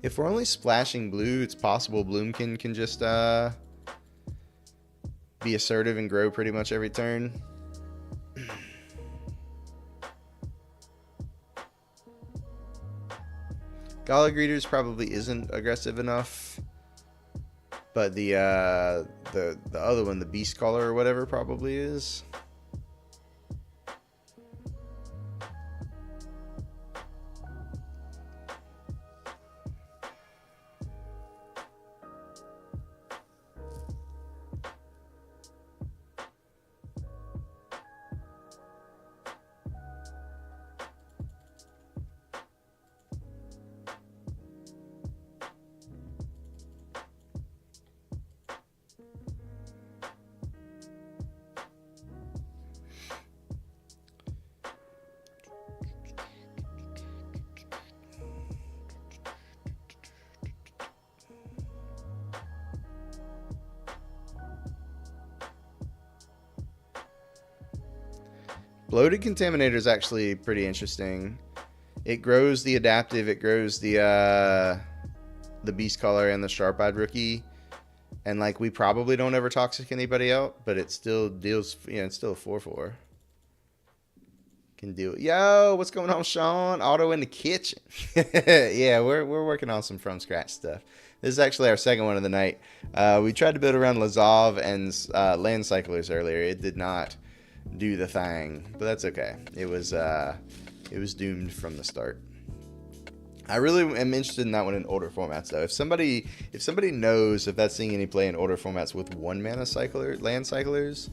Speaker 1: If we're only splashing blue, it's possible Bloomkin can just be assertive and grow pretty much every turn. Gala Greeters probably isn't aggressive enough. But the other one, the Beast Caller or whatever, probably is. Bloated Contaminator is actually pretty interesting. It grows the adaptive, it grows the Beast Caller and the Sharp-Eyed Rookie. And like we probably don't ever toxic anybody out, but it still deals, it's still a 4/4. Can do it. Yo, what's going on, Sean? Auto in the kitchen. Yeah, we're working on some from scratch stuff. This is actually our second one of the night. We tried to build around Lazav and Land Cyclers earlier. It did not do the thing, but that's okay. It was doomed from the start. I really am interested in that one in older formats though. If somebody knows if that's seeing any play in older formats with 1 mana cycler land cyclers,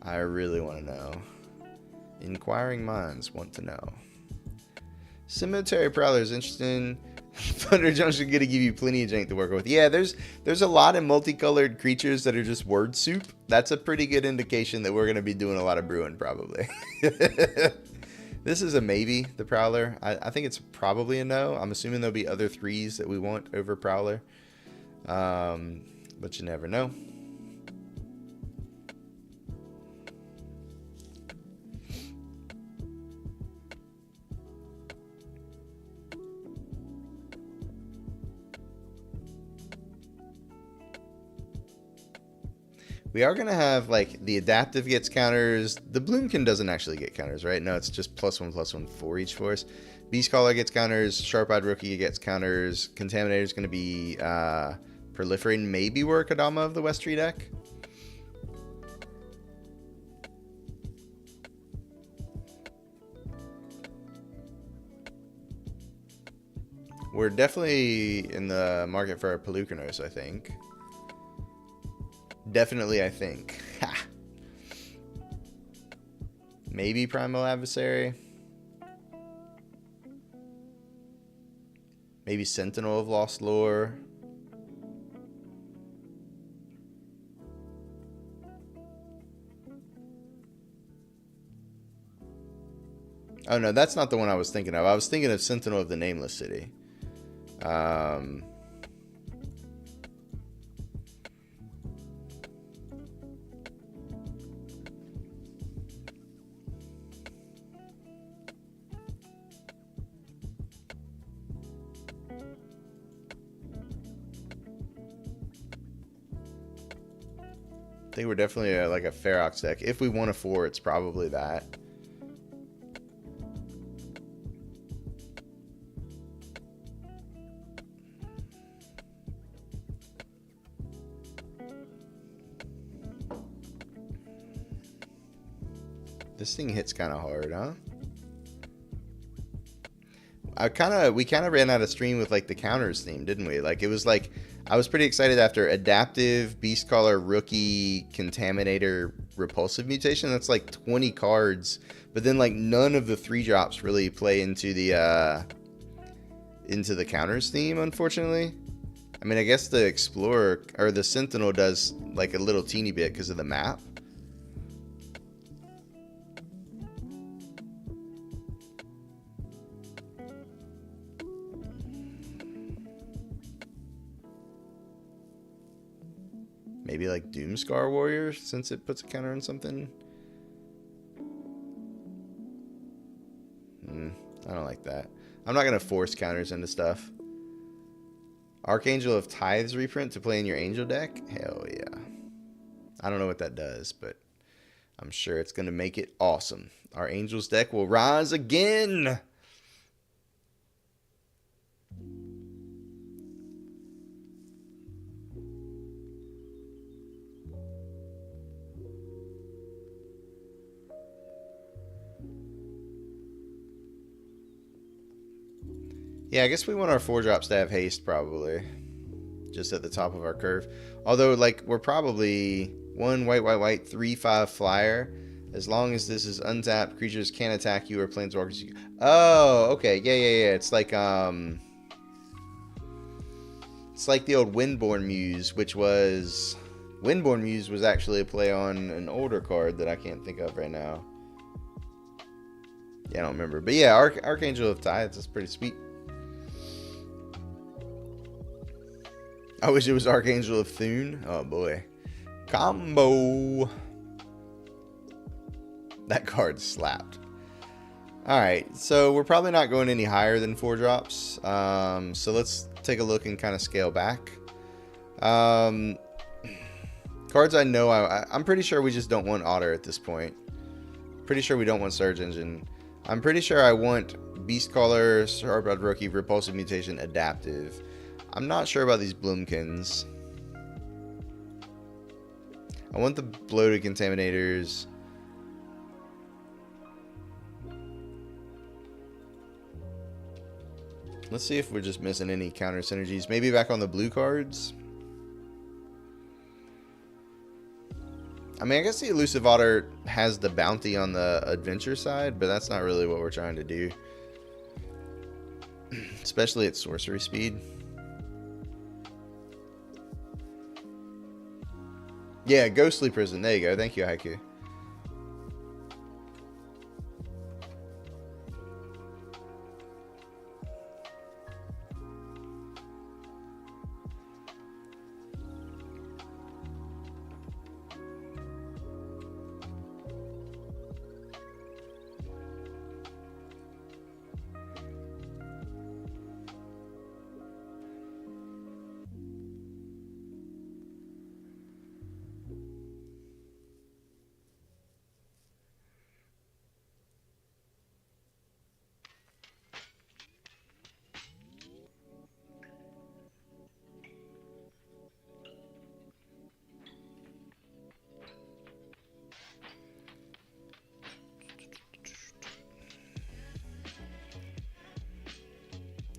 Speaker 1: I really want to know. Inquiring minds want to know. Cemetery Prowler is interesting. Thunder Junction gonna give you plenty of jank to work with. Yeah, there's a lot of multicolored creatures that are just word soup. That's a pretty good indication that we're gonna be doing a lot of brewing probably. This is a maybe, the Prowler. I think it's probably a no. I'm assuming there'll be other 3s that we want over Prowler. But you never know. We are going to have, like, the Adaptive gets counters. The Bloomkin doesn't actually get counters, right? No, it's just +1/+1 for each force. Beastcaller gets counters. Sharp-Eyed Rookie gets counters. Contaminator is going to be Proliferating, maybe work Adama of the West Tree deck. We're definitely in the market for our Pelucanos, I think. Definitely, I think. Ha! Maybe Primal Adversary. Maybe Sentinel of Lost Lore. Oh no, that's not the one I was thinking of. I was thinking of Sentinel of the Nameless City. I think we're definitely like a Ferox deck. If we want a 4, it's probably that. This thing hits kind of hard, huh? We kind of ran out of stream with like the counters theme, didn't we? Like it was like I was pretty excited after Adaptive, Beastcaller, Rookie, Contaminator, Repulsive Mutation. That's like 20 cards, but then like none of the 3-drops really play into the counters theme, unfortunately. I mean, I guess the Explorer or the Sentinel does like a little teeny bit because of the map. Maybe like Doomscar Warrior, since it puts a counter on something. I don't like that. I'm not going to force counters into stuff. Archangel of Tithes reprint to play in your Angel deck? Hell yeah. I don't know what that does, but I'm sure it's going to make it awesome. Our Angels deck will rise again! Yeah, I guess we want our 4-drops to have haste, probably. Just at the top of our curve. Although, like, we're probably 1 white, 3/5 flyer. As long as this is untapped, creatures can't attack you or planeswalkers. Oh, okay. Yeah. It's like the old Windborn Muse, which was... Windborn Muse was actually a play on an older card that I can't think of right now. Yeah, I don't remember. But yeah, Archangel of Tithes is pretty sweet. I wish it was Archangel of Thune. Oh boy. Combo. That card slapped. Alright, so we're probably not going any higher than 4-drops. So let's take a look and kind of scale back. Cards I know, I'm pretty sure we just don't want Otter at this point. Pretty sure we don't want Surge Engine. I'm pretty sure I want Beastcaller, Sharp-Eyed Rookie, Repulsive Mutation, Adaptive. I'm not sure about these Bloomkins. I want the Bloated Contaminators. Let's see if we're just missing any counter synergies. Maybe back on the blue cards. I mean, I guess the Elusive Otter has the bounty on the adventure side, but that's not really what we're trying to do. Especially at sorcery speed. Yeah, Ghostly Prison. There you go. Thank you, Haiku.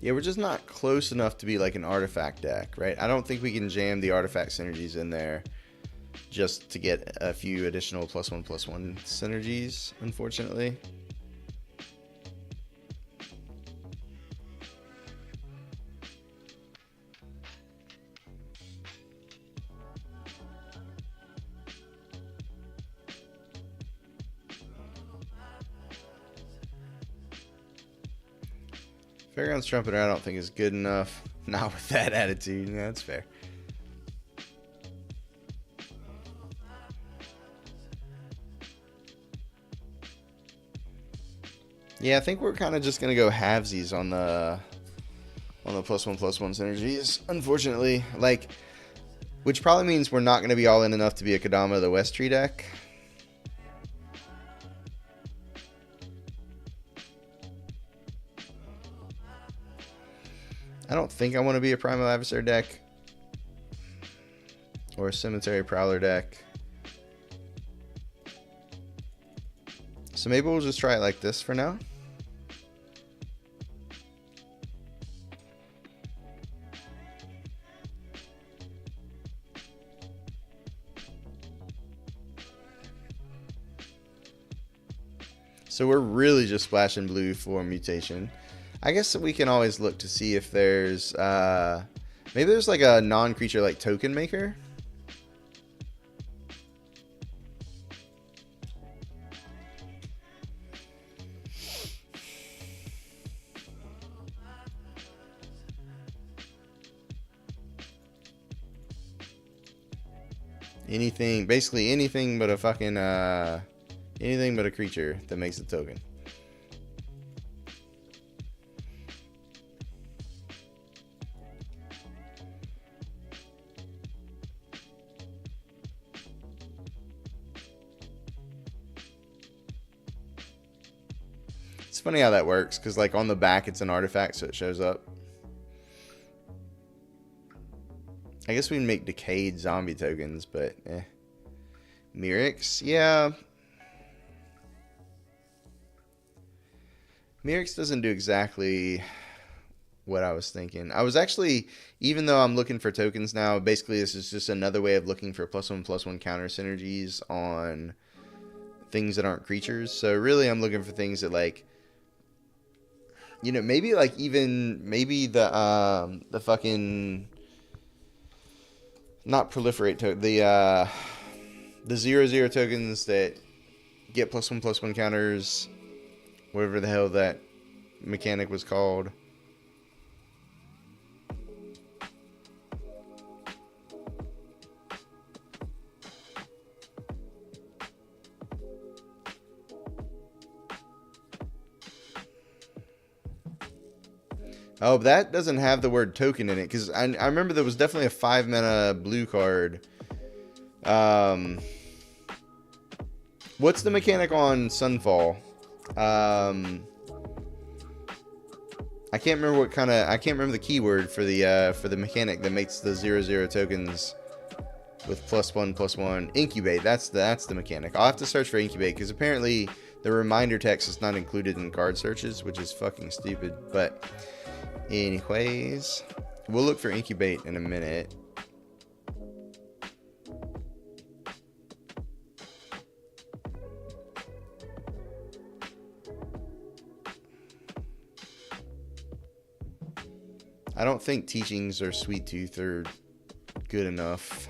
Speaker 1: Yeah, we're just not close enough to be like an artifact deck, right? I don't think we can jam the artifact synergies in there just to get a few additional +1/+1 synergies, unfortunately. Fairgrounds Trumpeter I don't think is good enough. Not with that attitude. Yeah, that's fair. Yeah, I think we're kind of just going to go halvesies on the +1/+1 synergies. Unfortunately, like, which probably means we're not going to be all in enough to be a Kodama of the West Tree deck. I don't think I want to be a Primal Adversary deck or a Cemetery Prowler deck. So maybe we'll just try it like this for now. So we're really just splashing blue for mutation. I guess we can always look to see if there's maybe there's like a non-creature like token maker. Anything, basically anything but a fucking anything but a creature that makes a token. It's funny how that works, because like on the back it's an artifact, so it shows up. I guess we can make decayed zombie tokens, but eh. Mirix, yeah. Mirix doesn't do exactly what I was thinking. I was actually, even though I'm looking for tokens now, basically this is just another way of looking for +1/+1 counter synergies on things that aren't creatures. So really I'm looking for things that, like, you know, maybe like even maybe the fucking not proliferate token, the 0/0 tokens that get +1/+1 counters, whatever the hell that mechanic was called. Oh, that doesn't have the word token in it, because I remember there was definitely a 5-mana blue card. What's the mechanic on Sunfall? I can't remember what kind of. I can't remember the keyword for the mechanic that makes the 0/0 tokens with +1/+1. Incubate. That's the mechanic. I'll have to search for incubate, because apparently the reminder text is not included in card searches, which is fucking stupid. But anyways, we'll look for incubate in a minute. I don't think teachings or Sweet Tooth are good enough.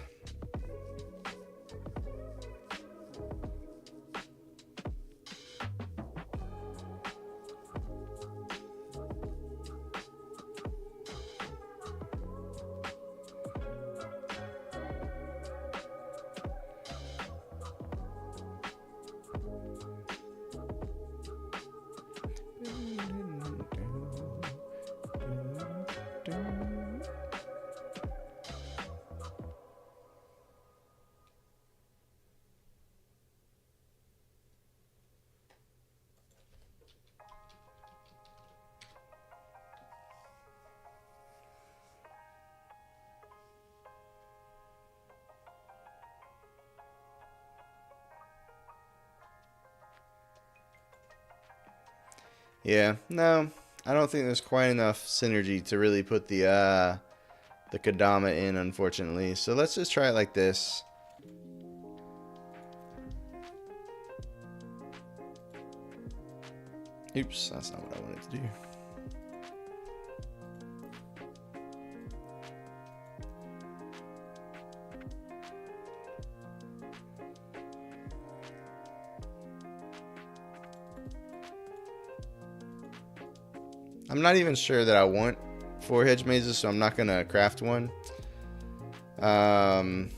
Speaker 1: Yeah, no, I don't think there's quite enough synergy to really put the Kodama in, unfortunately. So let's just try it like this. Oops, that's not what I wanted to do. I'm not even sure that I want 4 hedge mazes, so I'm not going to craft one. I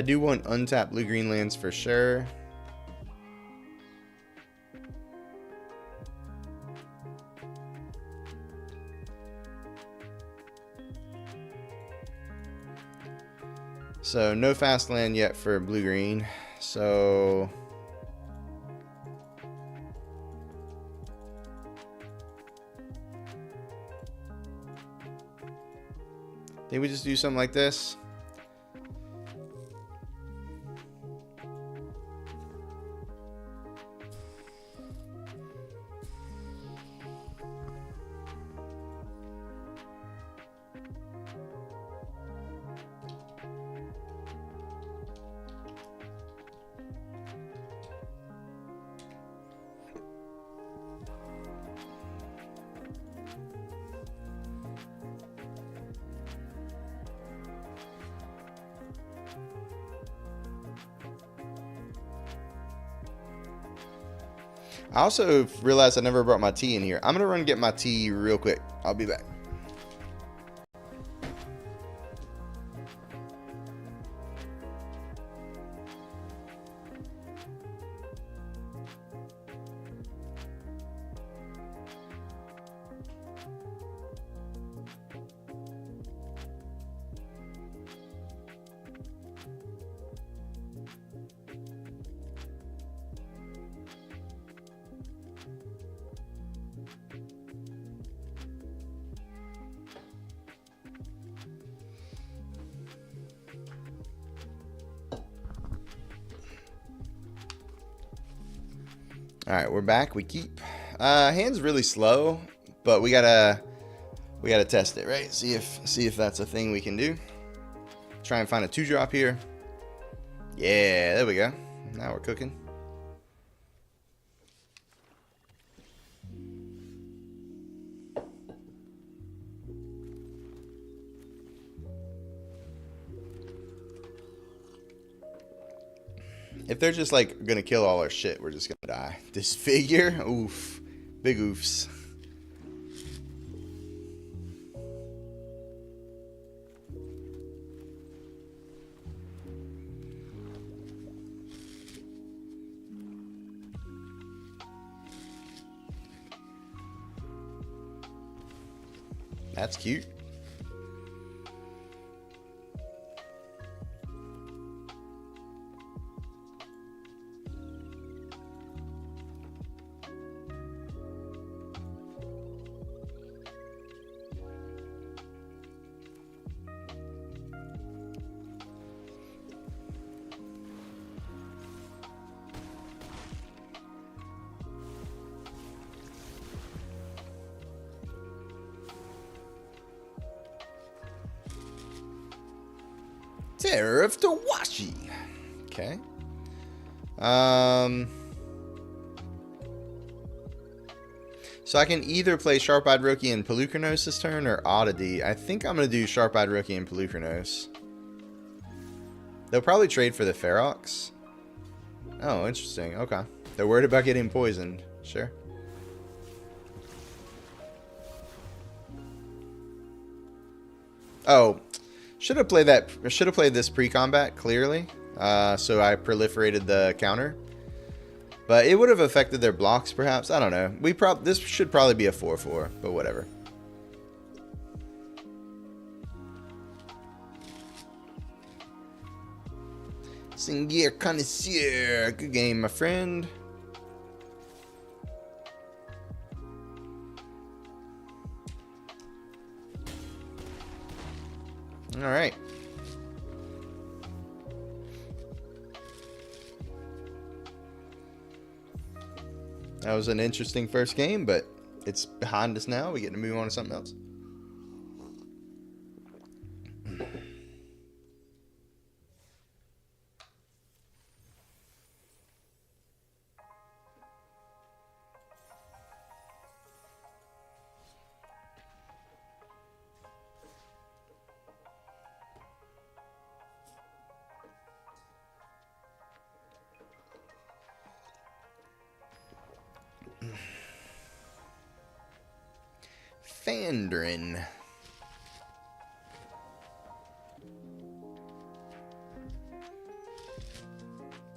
Speaker 1: do want untapped blue-green lands for sure. So no fast land yet for blue-green. So I think we just do something like this. I also realized I never brought my tea in here. I'm going to run and get my tea real quick. I'll be back. All right, we're back. We keep hands really slow, but we gotta test it, right? See if that's a thing we can do. Try and find a 2-drop here. Yeah, there we go. Now we're cooking. If they're just like gonna kill all our shit, we're just gonna die. This figure, oof, big oofs. That's cute. Sheriff Tawashi. Okay. So I can either play Sharp-Eyed Rookie and Pelucranos this turn or Oddity. I think I'm going to do Sharp-Eyed Rookie and Pelucranos. They'll probably trade for the Ferox. Oh, interesting. Okay. They're worried about getting poisoned. Sure. Oh, should have played that. Should have played this pre-combat clearly. So I proliferated the counter. But it would have affected their blocks, perhaps. I don't know. This should probably be a 4/4, but whatever. Singier Connoisseur. Good game, my friend. All right. That was an interesting first game, but it's behind us now. We get to move on to something else. Fandrin.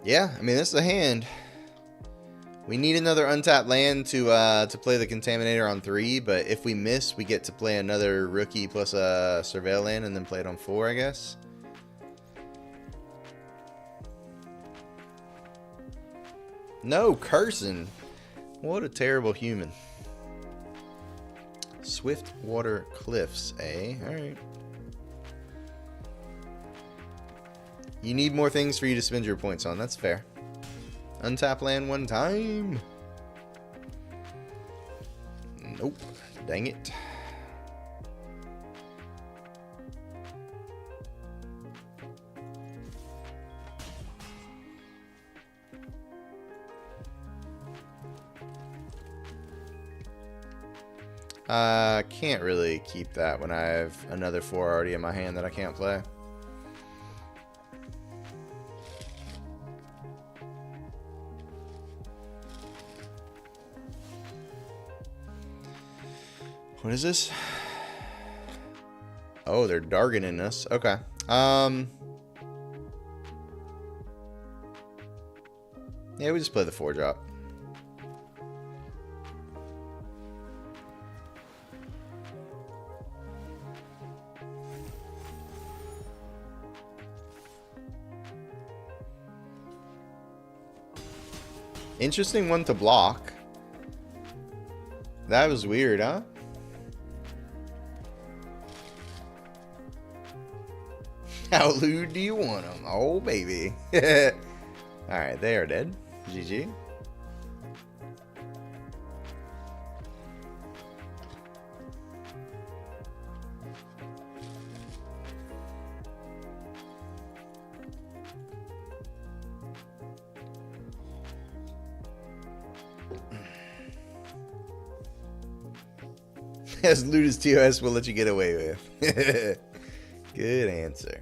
Speaker 1: Yeah, I mean, this is a hand. We need another untapped land to play the Contaminator on 3, but if we miss, we get to play another Rookie plus a Surveil land and then play it on 4, I guess. No, cursing. What a terrible human. Swiftwater Cliffs, eh? Alright. You need more things for you to spend your points on. That's fair. Untap land one time. Nope. Dang it. Can't really keep that when I have another 4 already in my hand that I can't play. What is this? Oh, they're darkening us. Okay. Yeah, we just play the 4-drop. Interesting one to block. That was weird, huh? How lewd do you want them? Oh, baby. Alright, they are dead. GG. As lewd as TOS will let you get away with. Good answer.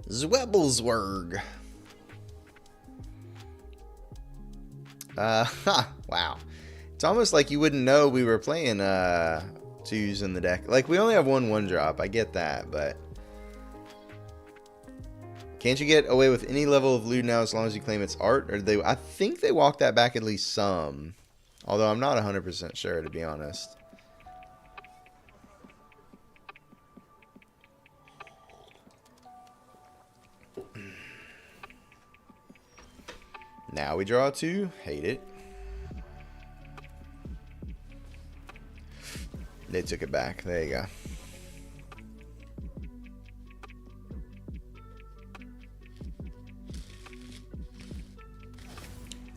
Speaker 1: Zwebbleswerg. Wow. It's almost like you wouldn't know we were playing 2s in the deck. Like, we only have one 1-drop. I get that, but can't you get away with any level of loot now as long as you claim it's art? Or I think they walked that back at least some. Although I'm not 100% sure, to be honest. Now we draw 2. Hate it. They took it back. There you go.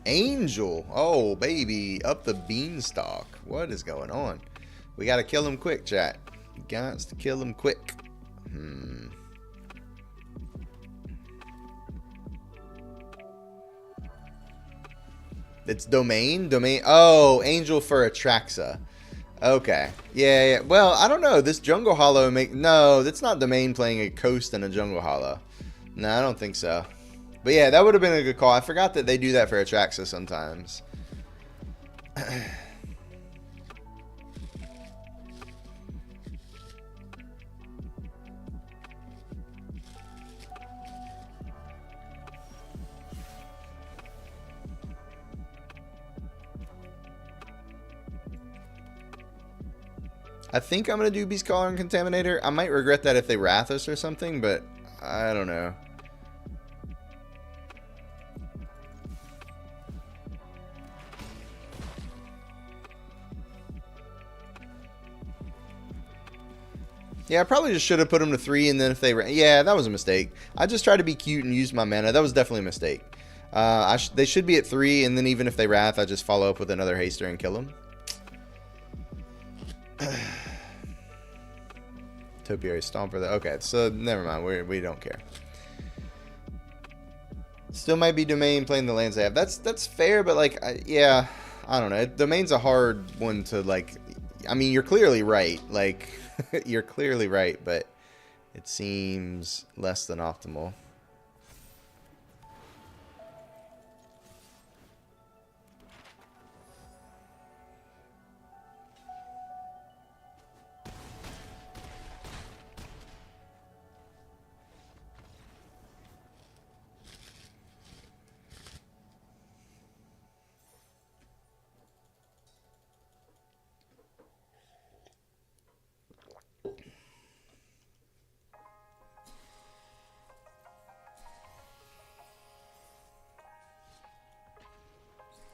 Speaker 1: Angel. Oh, baby. Up the beanstalk. What is going on? We got to kill him quick, chat. Got to kill him quick. It's domain? Domain. Oh, Angel for Atraxa. Okay. Yeah. Well, I don't know. This Jungle Hollow no, that's not domain playing a coast and a Jungle Hollow. No, I don't think so. But yeah, that would have been a good call. I forgot that they do that for Atraxa sometimes. I think I'm going to do Beast Caller and Contaminator. I might regret that if they Wrath us or something, but I don't know. Yeah, I probably just should have put them to 3, and then if they... Yeah, that was a mistake. I just tried to be cute and use my mana. That was definitely a mistake. They should be at 3, and then even if they Wrath, I just follow up with another Haster and kill them. Topiary Stomper. Okay, so never mind. We don't care. Still might be domain playing the lands they have. That's fair, but like, yeah, I don't know. Domain's a hard one to like. I mean, you're clearly right. Like, you're clearly right, but it seems less than optimal.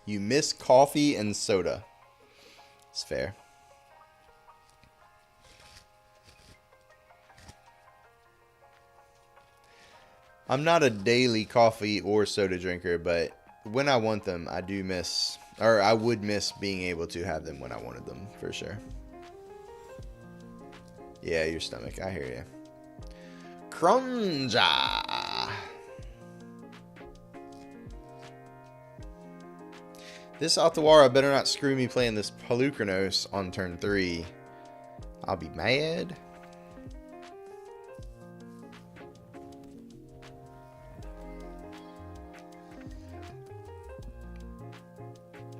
Speaker 1: You miss coffee and soda. It's fair. I'm not a daily coffee or soda drinker, but when I want them, I do miss, or I would miss being able to have them when I wanted them, for sure. Yeah, your stomach. I hear you. Kronja. This Altawara better not screw me playing this Pelucranos on turn 3. I'll be mad.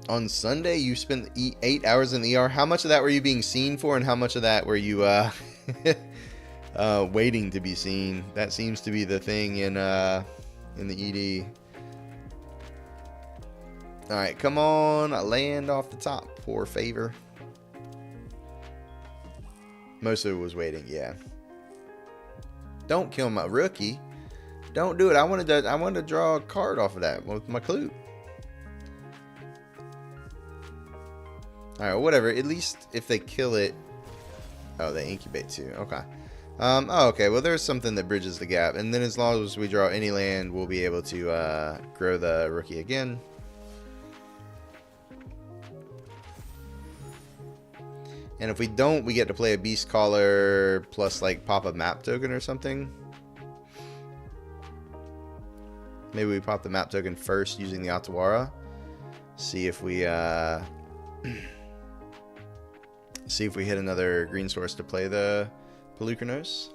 Speaker 1: On Sunday, you spent 8 hours in the ER. How much of that were you being seen for, and how much of that were you waiting to be seen? That seems to be the thing in the ED. All right, come on, land off the top, poor favor. Most of it was waiting, yeah. Don't kill my rookie. Don't do it. I wanted to draw a card off of that with my clue. All right, whatever. At least if they kill it, oh, they incubate too. Okay. Oh, okay. Well, there's something that bridges the gap, and then as long as we draw any land, we'll be able to grow the rookie again. And if we don't, we get to play a Beast Caller plus like pop a map token or something. Maybe we pop the map token first using the Altawara. See if we see if we hit another green source to play the Pelucranos.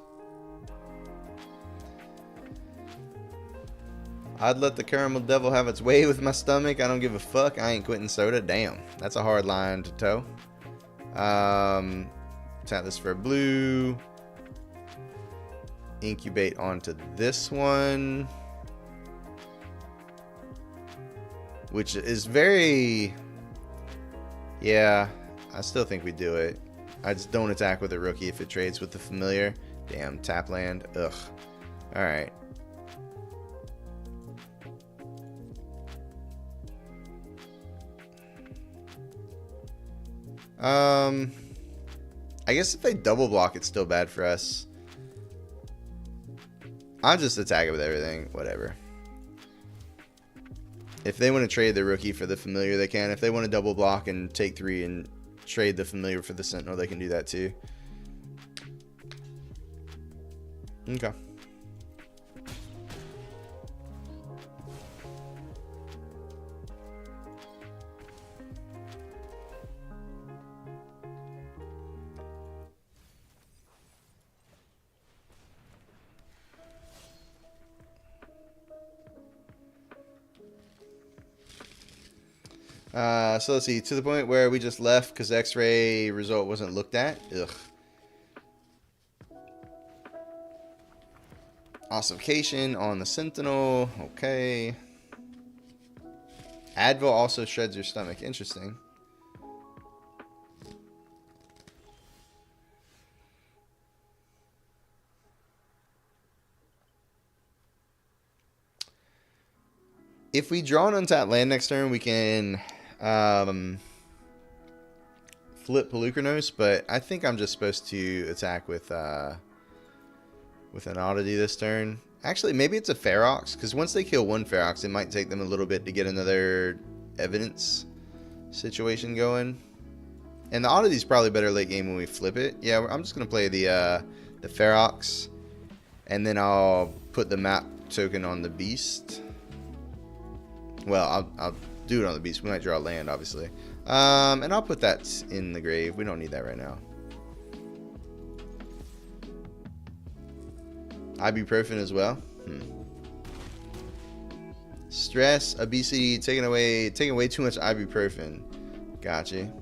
Speaker 1: I'd let the Caramel Devil have its way with my stomach. I don't give a fuck. I ain't quitting soda. Damn, that's a hard line to toe. Tap this for blue. Incubate onto this one, which is very, yeah, I still think we do it. I just don't attack with a rookie if it trades with the familiar. Damn, tap land. Ugh. Alright. I guess if they double block, it's still bad for us. I'll just attack it with everything. Whatever. If they want to trade the rookie for the familiar, they can. If they want to double block and take 3 and trade the familiar for the sentinel, they can do that too. Okay. So let's see, to the point where we just left because the X-ray result wasn't looked at. Ugh. Ossification on the Sentinel. Okay. Advil also shreds your stomach. Interesting. If we draw an untapped land next turn, we can flip Pelucranos, but I think I'm just supposed to attack with an oddity this turn. Actually, maybe it's a Ferox, because once they kill one Ferox, it might take them a little bit to get another evidence situation going. And the oddity is probably better late game when we flip it. Yeah, I'm just going to play the Ferox, and then I'll put the map token on the Beast. Well, I'll do it on the Beast. We might draw land, obviously. And I'll put that in the grave. We don't need that right now. Ibuprofen as well. Stress, obesity, taking away too much ibuprofen. Gotcha.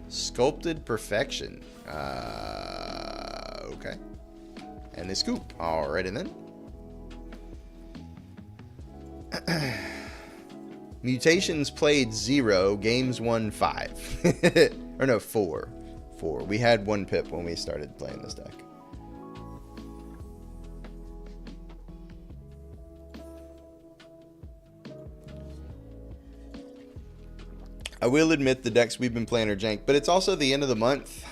Speaker 1: Sculpted perfection. Okay. And the scoop. Alrighty then. Mutations played 0. Games won 5. Or no, 4. 4. We had 1 pip when we started playing this deck. I will admit the decks we've been playing are jank, but it's also the end of the month,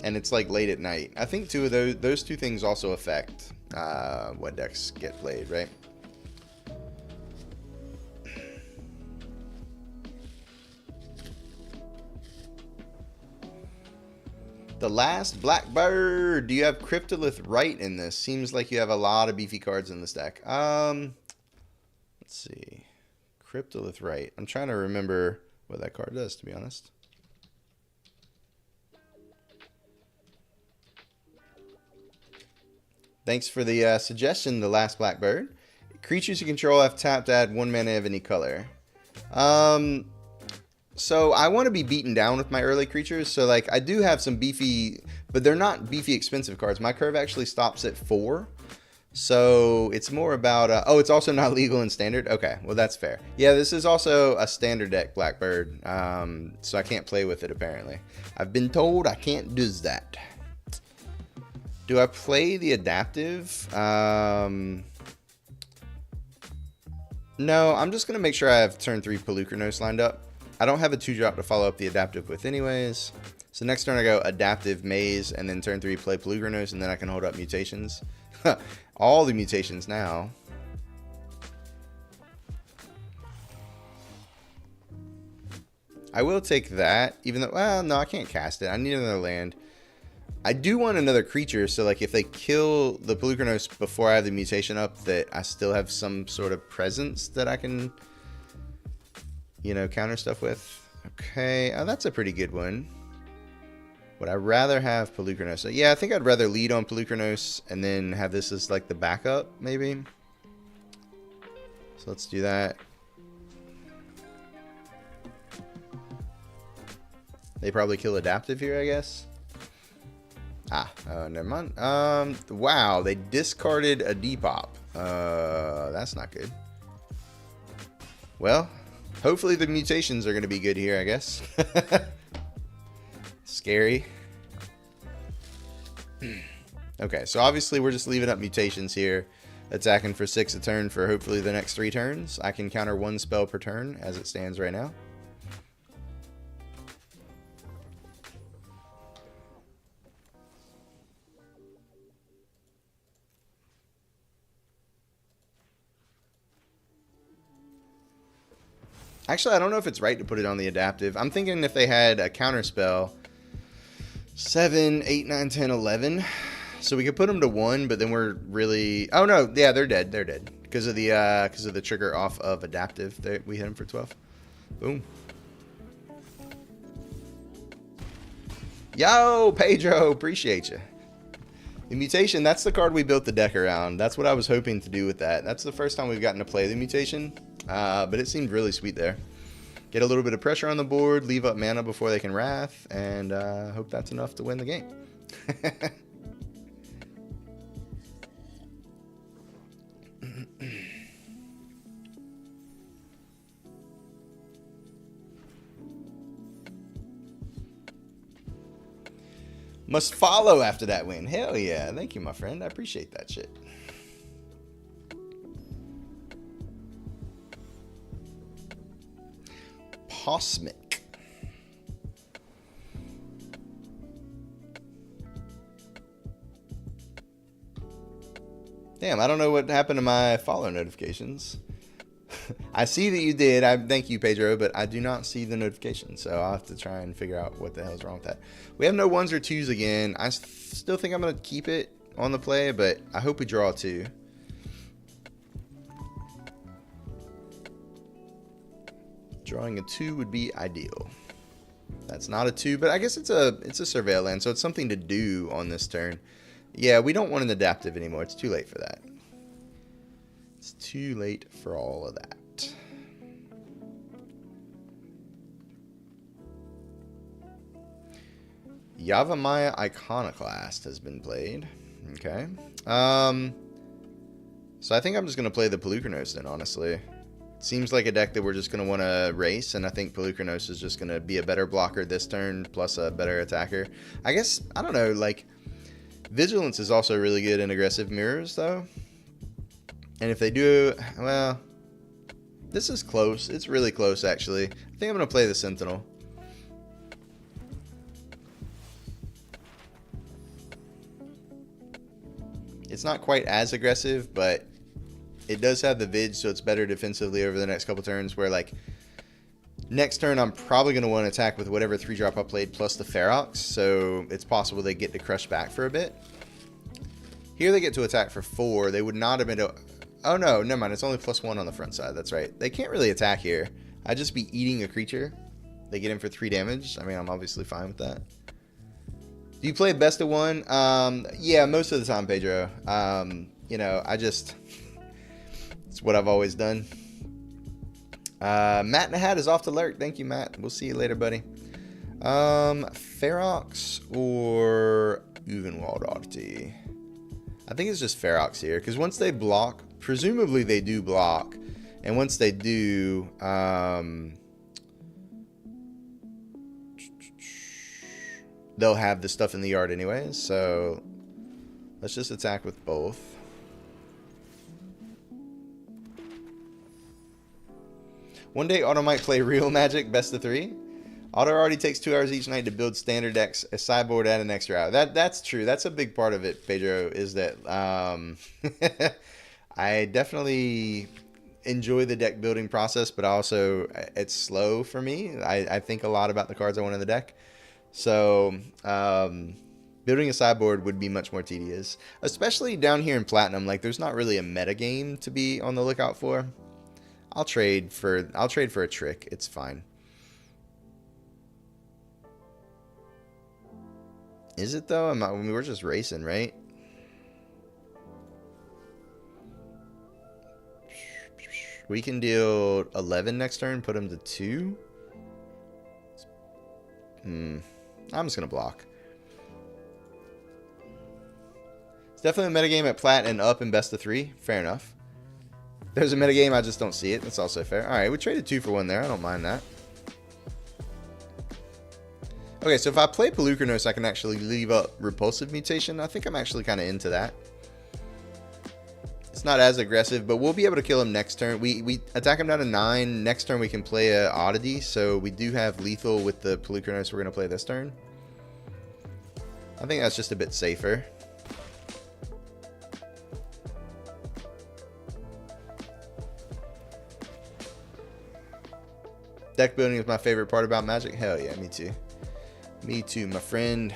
Speaker 1: and it's like late at night. I think those two things also affect what decks get played, right? The last Blackbird. Do you have Cryptolith Right in this? Seems like you have a lot of beefy cards in this deck. Let's see. Cryptolith Right. I'm trying to remember what that card does, to be honest. Thanks for the suggestion, the last Blackbird. Creatures you control have tapped, add 1 mana of any color. So I want to be beaten down with my early creatures. So like I do have some beefy, but they're not beefy expensive cards. My curve actually stops at 4. So it's more about, oh, it's also not legal in standard. Okay, well that's fair. Yeah, this is also a standard deck Blackbird. So I can't play with it apparently. I've been told I can't do that. Do I play the adaptive? No, I'm just going to make sure I have turn 3 Pelucranos lined up. I don't have a 2-drop to follow up the adaptive with anyways. So next turn I go adaptive Maze, and then turn 3 play Pelucranos, and then I can hold up mutations. All the mutations now. I will take that, even though, well, no, I can't cast it. I need another land. I do want another creature, so like if they kill the Pelucranos before I have the mutation up, that I still have some sort of presence that I can, you know, counter stuff with. Okay, that's a pretty good one. Would I rather have Pelucranos? So, yeah, I think I'd rather lead on Pelucranos and then have this as like the backup, maybe. So let's do that. They probably kill adaptive here, I guess. Never mind. Wow, they discarded a Depop. That's not good. Well, hopefully the mutations are going to be good here, I guess. Scary. Okay, so obviously we're just leaving up mutations here. Attacking for 6 a turn for hopefully the next 3 turns. I can counter 1 spell per turn as it stands right now. Actually, I don't know if it's right to put it on the adaptive. I'm thinking if they had a counter spell 7, 8, 9, 10, 11. So we could put them to 1, but then we're really... Oh, no. Yeah, they're dead. They're dead. Because of the trigger off of adaptive. We hit them for 12. Boom. Yo, Pedro. Appreciate you. The mutation, that's the card we built the deck around. That's what I was hoping to do with that. That's the first time we've gotten to play the mutation. But it seemed really sweet there. Get a little bit of pressure on the board, leave up mana before they can Wrath, and hope that's enough to win the game. Must follow after that win. Hell yeah. Thank you, my friend. I appreciate that shit. Cosmic. Damn, I don't know what happened to my follow notifications. I see that you did. I thank you, Pedro, but I do not see the notification, so I'll have to try and figure out what the hell is wrong with that. We have no 1s or 2s again. I still think I'm going to keep it on the play, but I hope we draw 2. Drawing a 2 would be ideal. That's not a 2, but I guess it's a surveil land, so it's something to do on this turn. Yeah, we don't want an adaptive anymore. It's too late for that. It's too late for all of that. Yavimaya Iconoclast has been played. Okay. So I think I'm just going to play the Pelucranos then, honestly. Seems like a deck that we're just going to want to race, and I think Pelucranos is just going to be a better blocker this turn, plus a better attacker. I guess, I don't know, like, Vigilance is also really good in aggressive mirrors, though. And if they do, well, this is close. It's really close, actually. I think I'm going to play the Sentinel. It's not quite as aggressive, but it does have the Vig, so it's better defensively over the next couple turns, where, like, next turn I'm probably going to want to attack with whatever 3-drop I played plus the Ferox, so it's possible they get to crush back for a bit. Here they get to attack for 4. They would not have been... Oh, no, never mind. It's only +1 on the front side. That's right. They can't really attack here. I'd just be eating a creature. They get in for 3 damage. I mean, I'm obviously fine with that. Do you play best of 1? Yeah, most of the time, Pedro. You know, I just... It's what I've always done. Matt in a Hat is off to lurk. Thank you, Matt. We'll see you later, buddy. Ferox or Uvenwald Oddity? I think it's just Ferox here, because once they block, presumably they do block, and once they do, they'll have the stuff in the yard anyways, so let's just attack with both. One day Otto might play real Magic best of 3. Otto already takes 2 hours each night to build standard decks, a sideboard, and an extra hour. That's true. That's a big part of it, Pedro, is that I definitely enjoy the deck building process, but also it's slow for me. I think a lot about the cards I want in the deck. So building a sideboard would be much more tedious, especially down here in Platinum. Like, there's not really a meta game to be on the lookout for. I'll trade for a trick. It's fine. Is it though? I mean, we're just racing, right? We can deal 11 next turn, put him to 2. I'm just gonna block. It's definitely a metagame at Plat and up in best of 3. Fair enough. There's a metagame, I just don't see it. That's also fair. Alright, we traded 2 for 1 there. I don't mind that. Okay, so if I play Pelucranos, I can actually leave up Repulsive Mutation. I think I'm actually kind of into that. It's not as aggressive, but we'll be able to kill him next turn. We attack him down to 9. Next turn we can play a Oddity, so we do have lethal with the Pelucranos we're going to play this turn. I think that's just a bit safer. deck building is my favorite part about Magic. Hell yeah, me too. Me too, my friend.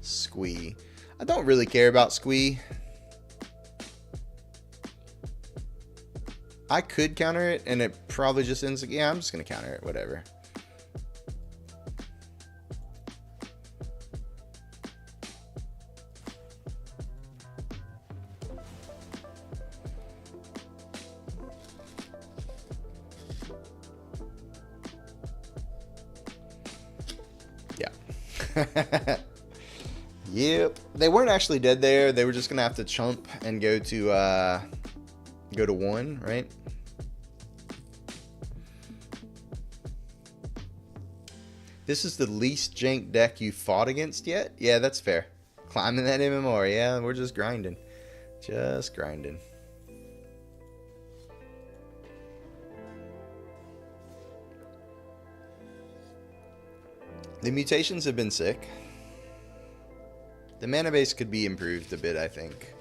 Speaker 1: Squee. I don't really care about Squee. I could counter it, and it probably just ends. Yeah, I'm just gonna counter it. Whatever. Yeah. Yep. They weren't actually dead there. They were just gonna have to chump and go to 1, right? This is the least jank deck you fought against yet? Yeah, that's fair. Climbing that MMR. Yeah, we're just grinding. Just grinding. The mutations have been sick. The mana base could be improved a bit, I think.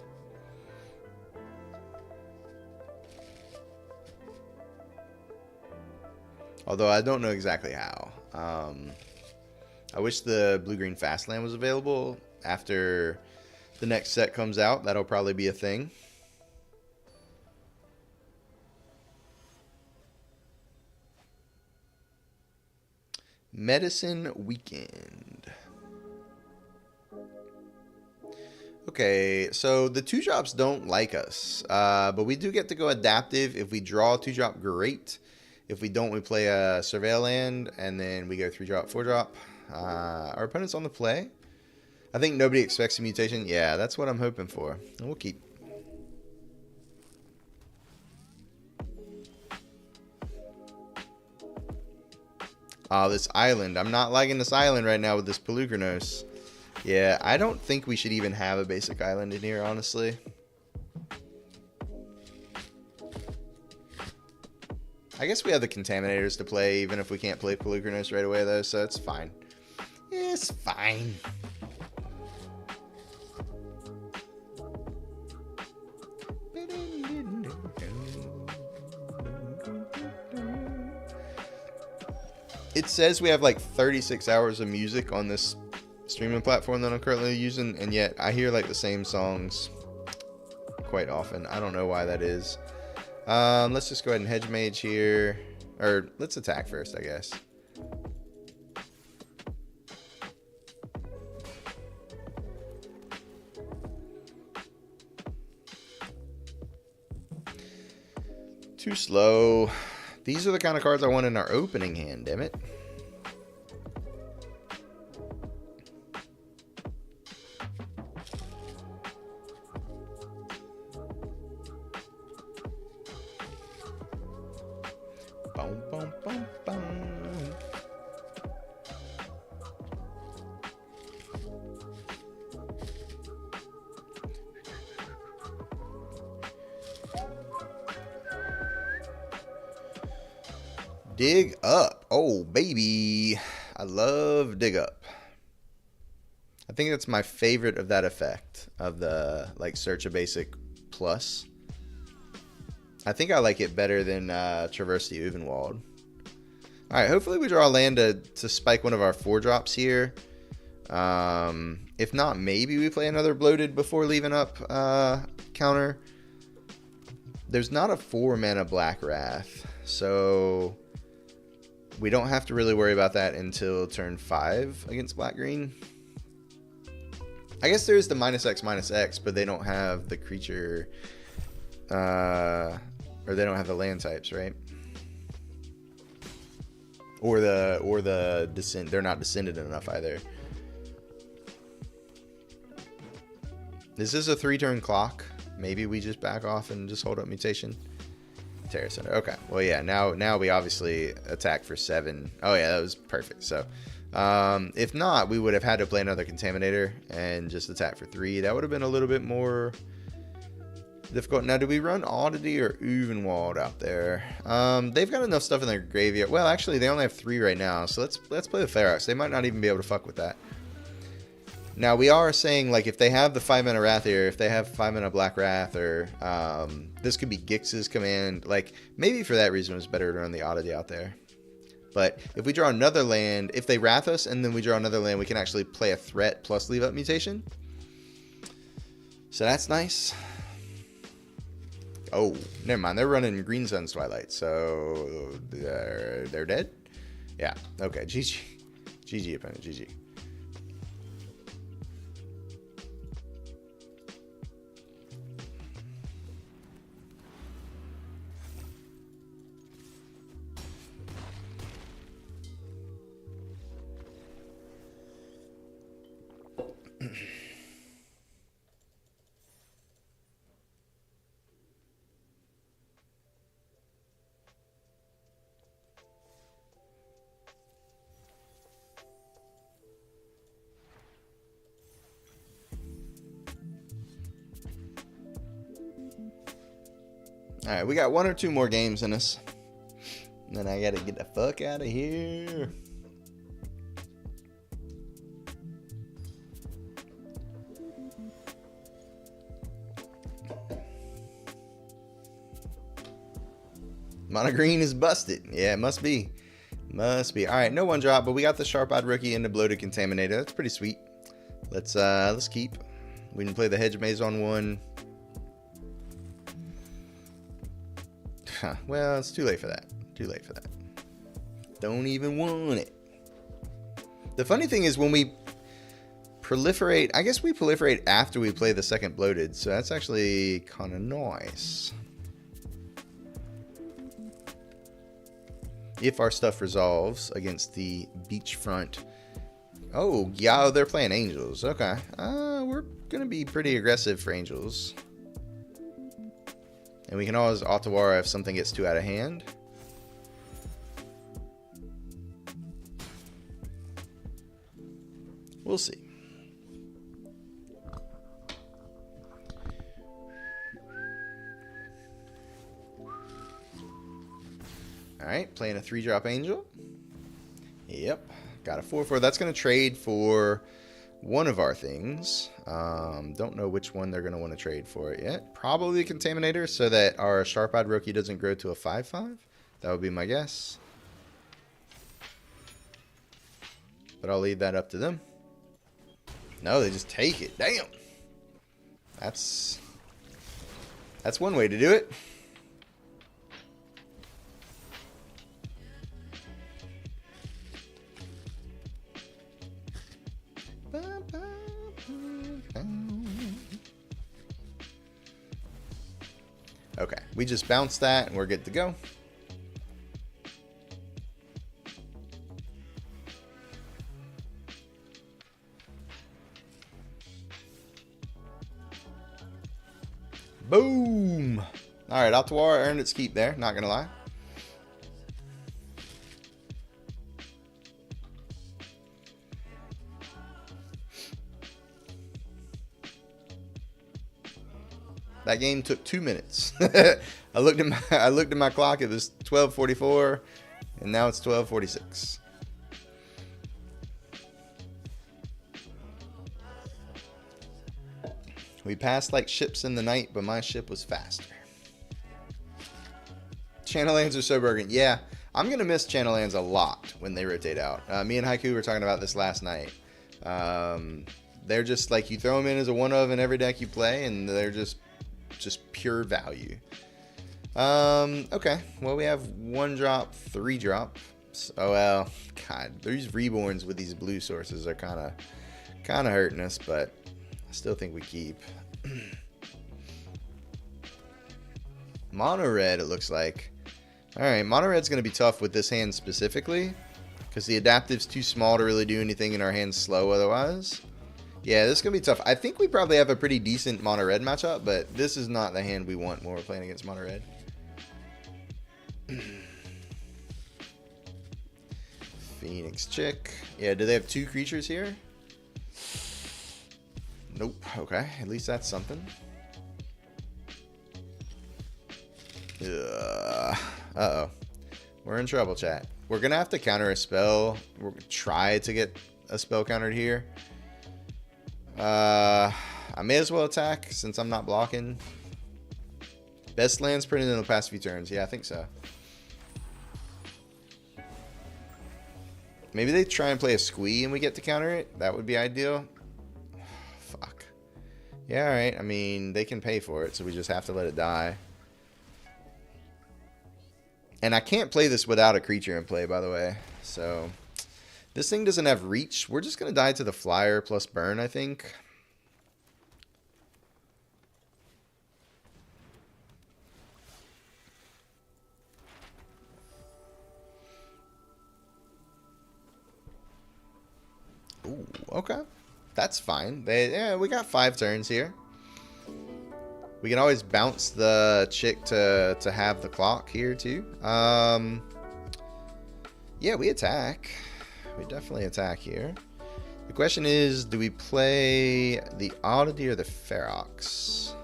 Speaker 1: Although I don't know exactly how. I wish the blue-green fast land was available after the next set comes out. That'll probably be a thing. Medicine Weekend. Okay, so the 2-drops don't like us, but we do get to go adaptive. If we draw a 2-drop, great. If we don't, we play a Surveil land, and then we go 3-drop, 4-drop. Our opponent's on the play. I think nobody expects a mutation. Yeah, that's what I'm hoping for. And we'll keep. Oh, this island. I'm not liking this island right now with this Pelucranos. Yeah, I don't think we should even have a basic island in here, honestly. I guess we have the Contaminators to play, even if we can't play Pelucranos right away, though, so it's fine. It's fine. It says we have like 36 hours of music on this streaming platform that I'm currently using, and yet I hear like the same songs quite often. I don't know why that is. Let's just go ahead and hedge mage here, or let's attack first, I guess. Too slow. These are the kind of cards I want in our opening hand, damn it. Boom, boom, boom, boom. Dig up. Oh, baby. I love dig up. I think that's my favorite of that effect of the like search a basic plus. I think I like it better than Traverse the Uvenwald. Alright, hopefully we draw a land to spike one of our 4-drops here. If not, maybe we play another bloated before leaving up counter. There's not a 4-mana Black Wrath, so we don't have to really worry about that until turn 5 against black-green. I guess there's the -X/-X, but they don't have the creature... or they don't have the land types, right? Or the descent. They're not descended enough either. This is a 3-turn clock. Maybe we just back off and just hold up mutation. Terra Center. Okay. Well, yeah. Now we obviously attack for 7. Oh yeah, that was perfect. So, if not, we would have had to play another Contaminator and just attack for 3. That would have been a little bit more Difficult. Now, do we run Oddity or Uvenwald out there? They've got enough stuff in their graveyard. Well, actually, they only have 3 right now, so let's play the Ferox. They might not even be able to fuck with that. Now, we are saying, like, if they have the 5-mana Wrath here, if they have 5-mana Black Wrath, or this could be Gix's command. Like, maybe for that reason it was better to run the Oddity out there. But if we draw another land, if they Wrath us and then we draw another land, we can actually play a threat plus Leave Up Mutation. So that's nice. Oh, never mind. They're running Green Sun's Twilight, so they're dead? Yeah, okay. GG. GG, opponent. GG. Alright, we got 1 or 2 more games in us. And then I gotta get the fuck out of here. Mono green is busted. Yeah, it must be. Must be. Alright, no 1-drop, but we got the Sharp-Eyed Rookie and the Bloated Contaminator. That's pretty sweet. Let's keep. We can play the Hedge Maze on 1. Well, it's too late for that. Too late for that. Don't even want it. The funny thing is when we proliferate, I guess we proliferate after we play the second Bloated, so that's actually kind of nice. If our stuff resolves against the beachfront. Oh, yeah, they're playing Angels. Okay. We're going to be pretty aggressive for Angels. And we can always Ottawara if something gets too out of hand. We'll see. Alright, playing a 3-drop Angel. Yep, got a 4/4. That's going to trade for one of our things. Don't know which one they're going to want to trade for it yet. Probably the Contaminator so that our Sharp-Eyed Rookie doesn't grow to a 5/5. That would be my guess. But I'll leave that up to them. No, they just take it. Damn. That's one way to do it. Okay, we just bounced that and we're good to go. Boom! Alright, Ottawara earned its keep there, not gonna lie. That game took 2 minutes. I looked at my clock. It was 12:44, and now it's 12:46. We passed like ships in the night, but my ship was faster. Channel lands are so broken. Yeah, I'm gonna miss channel lands a lot when they rotate out. Me and Haiku were talking about this last night. They're just like you throw them in as a one of in every deck you play, and they're just pure value. Okay, well we have 1-drop, 3-drop. Oh well, God, these reborns with these blue sources are kind of hurting us, but I still think we keep. Mono red, it looks like. All right, mono red's gonna be tough with this hand specifically, because the adaptive's too small to really do anything, and our hand's slow otherwise. Yeah, this is going to be tough. I think we probably have a pretty decent mono red matchup, but this is not the hand we want when we're playing against mono red. Phoenix Chick. Yeah, do they have 2 creatures here? Nope. Okay, at least that's something. Uh-oh. We're in trouble, chat. We're going to have to counter a spell. We're going to try to get a spell countered here. I may as well attack since I'm not blocking. Best lands printed in the past few turns. Yeah, I think so. Maybe they try and play a squee and we get to counter it. That would be ideal. Fuck. Yeah, alright. I mean, they can pay for it, so we just have to let it die. And I can't play this without a creature in play, by the way. So, this thing doesn't have reach. We're just going to die to the flyer plus burn, I think. Ooh, okay. That's fine. Yeah, we got 5 turns here. We can always bounce the chick to have the clock here too. Yeah, we attack. We definitely attack here. The question is, do we play the Oddity or the Ferox?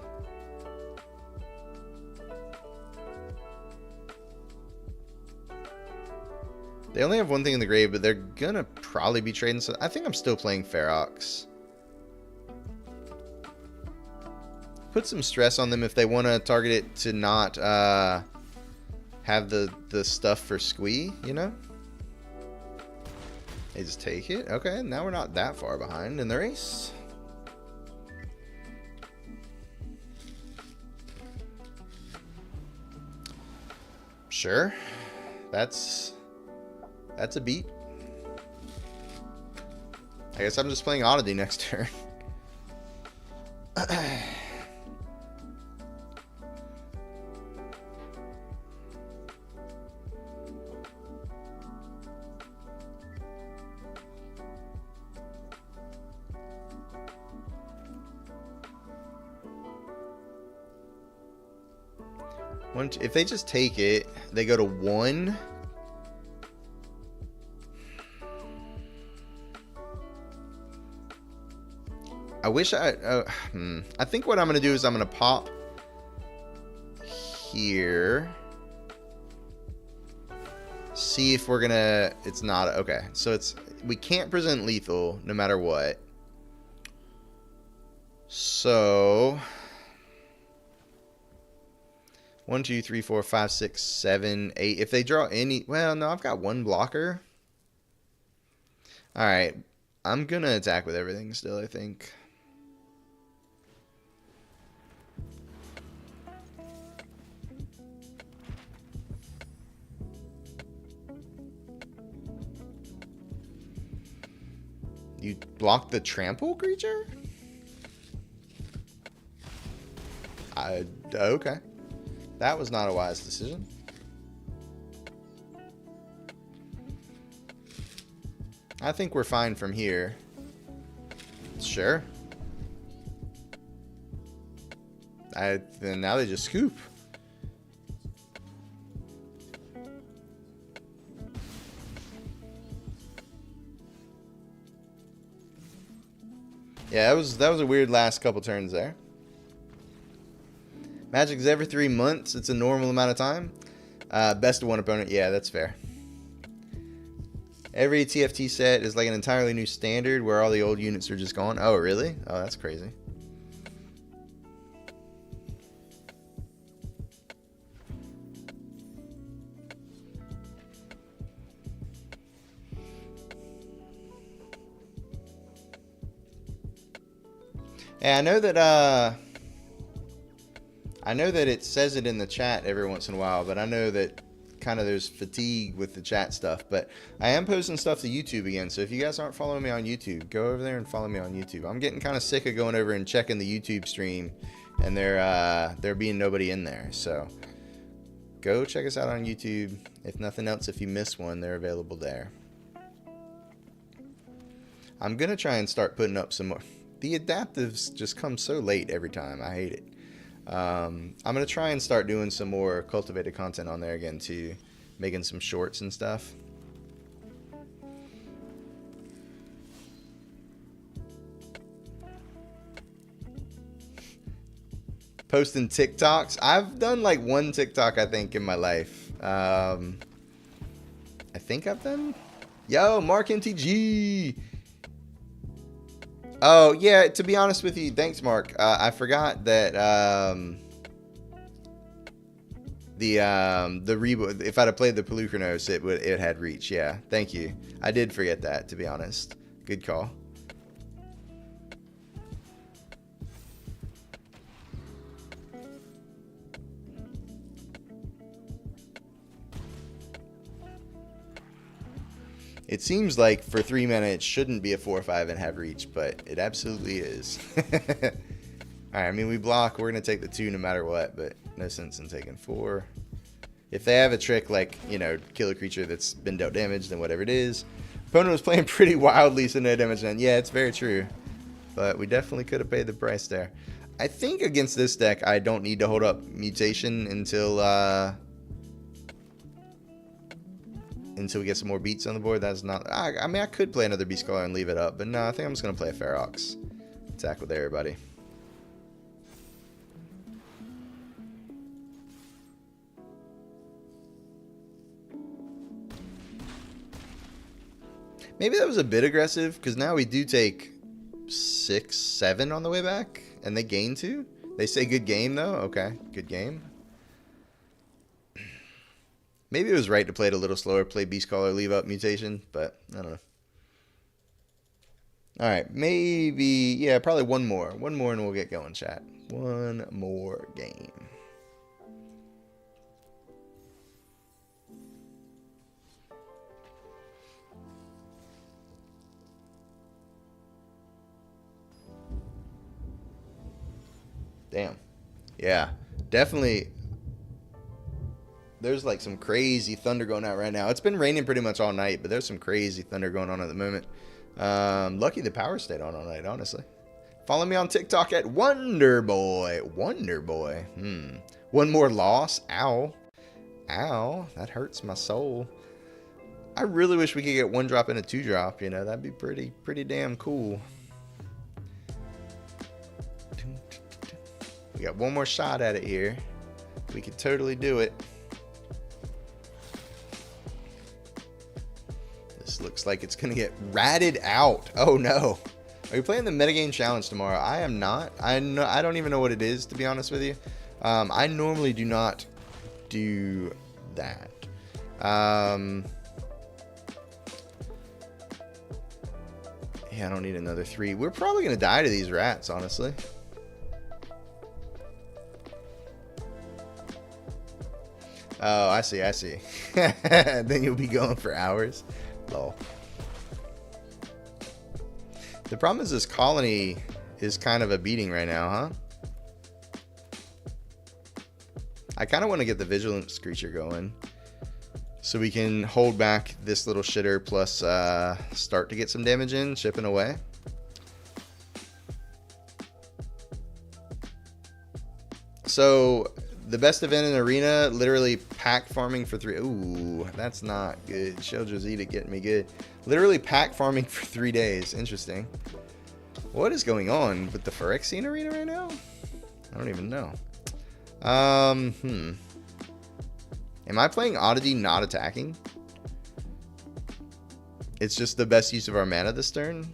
Speaker 1: They only have one thing in the grave, but they're gonna probably be trading. So I think I'm still playing Ferox. Put some stress on them if they want to target it to not have the stuff for squee, you know? They just take it. Okay, now we're not that far behind in the race. Sure. That's a beat. I guess I'm just playing Oddity next turn. 1, 2, if they just take it, they go to 1. I wish I think what I'm going to do is I'm going to pop here. See if we're going to... It's not... Okay, so it's... We can't present lethal no matter what. So... 1, 2, 3, 4, 5, 6, 7, 8. If they draw any... Well, no, I've got 1 blocker. Alright. I'm going to attack with everything still, I think. You block the trample creature? Okay. That was not a wise decision. I think we're fine from here. Sure. Then now they just scoop. Yeah, that was a weird last couple turns there. Magic is every 3 months. It's a normal amount of time. Best of 1 opponent. Yeah, that's fair. Every TFT set is like an entirely new standard where all the old units are just gone. Oh, really? Oh, that's crazy. Yeah, I know that it says it in the chat every once in a while, but I know that kind of there's fatigue with the chat stuff. But I am posting stuff to YouTube again, so if you guys aren't following me on YouTube, go over there and follow me on YouTube. I'm getting kind of sick of going over and checking the YouTube stream, and there being nobody in there. So go check us out on YouTube. If nothing else, if you miss one, they're available there. I'm gonna try and start putting up some more. The adaptives just come so late every time. I hate it. I'm going to try and start doing some more cultivated content on there again too. Making some shorts and stuff. Posting TikToks. I've done like one TikTok, I think, in my life. I think I've done. Yo, Mark MTG. Oh yeah, to be honest with you, thanks, Mark. I forgot that the reboot. If I'd have played the Pelucranos, it had reach. Yeah, thank you. I did forget that, to be honest. Good call. It seems like for 3 mana it shouldn't be a 4/5 and have reach, but it absolutely is. Alright, I mean, we block. We're going to take the 2 no matter what, but no sense in taking 4. If they have a trick like, you know, kill a creature that's been dealt damage, then whatever it is. Opponent was playing pretty wildly, so no damage then. Yeah, it's very true. But we definitely could have paid the price there. I think against this deck, I don't need to hold up Mutation until we get some more beats on the board. That's not... I mean, I could play another Beast Caller and leave it up, but no, I think I'm just going to play a Ferox. Attack with everybody. Maybe that was a bit aggressive, because now we do take 6, 7 on the way back, and they gain 2. They say good game, though. Okay, good game. Maybe it was right to play it a little slower, play Beast Caller, leave up Mutation, but I don't know. Alright, maybe, yeah, probably one more. One more and we'll get going, chat. One more game. Damn. Yeah, definitely. There's like some crazy thunder going out right now. It's been raining pretty much all night, but there's some crazy thunder going on at the moment. Lucky the power stayed on all night, honestly. Follow me on TikTok at Wonderboy. Wonderboy. One more loss. Ow. Ow. That hurts my soul. I really wish we could get 1-drop and a 2-drop. You know, that'd be pretty damn cool. We got one more shot at it here. We could totally do it. This looks like it's gonna get ratted out. Oh no. Are you playing the metagame challenge tomorrow? I am not. I don't even know what it is, to be honest with you. I normally do not do that. Yeah, I don't need another 3. We're probably gonna die to these rats, honestly. Oh, I see. Then you'll be going for hours. Lol. The problem is this colony is kind of a beating right now, huh? I kind of want to get the Vigilance creature going, so we can hold back this little shitter plus start to get some damage in, chipping away. So... the best event in Arena, literally pack farming for 3. Ooh, that's not good. Shelldra's Edict getting me good. Literally pack farming for 3 days. Interesting. What is going on with the Phyrexian Arena right now? I don't even know. Am I playing Oddity not attacking? It's just the best use of our mana this turn?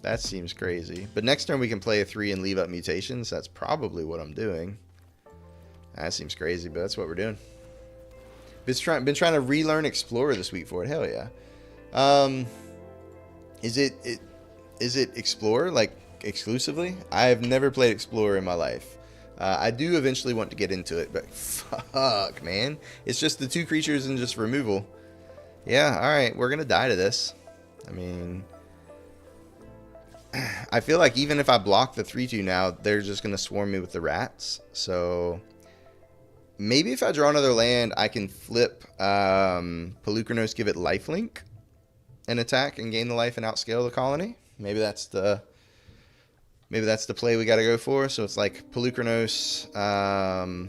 Speaker 1: That seems crazy. But next turn we can play a 3 and leave up Mutations. That's probably what I'm doing. That seems crazy, but that's what we're doing. Been trying to relearn Explorer this week for it. Hell yeah. Is it Explorer like exclusively? I have never played Explorer in my life. I do eventually want to get into it, but fuck, man. It's just the 2 creatures and just removal. Yeah, alright. We're going to die to this. I mean... I feel like even if I block the 3/2 now, they're just going to swarm me with the rats. So maybe if I draw another land, I can flip Pelucranos, give it lifelink, and attack and gain the life and outscale the colony. Maybe that's the play we got to go for. So it's like Pelucranos. I'm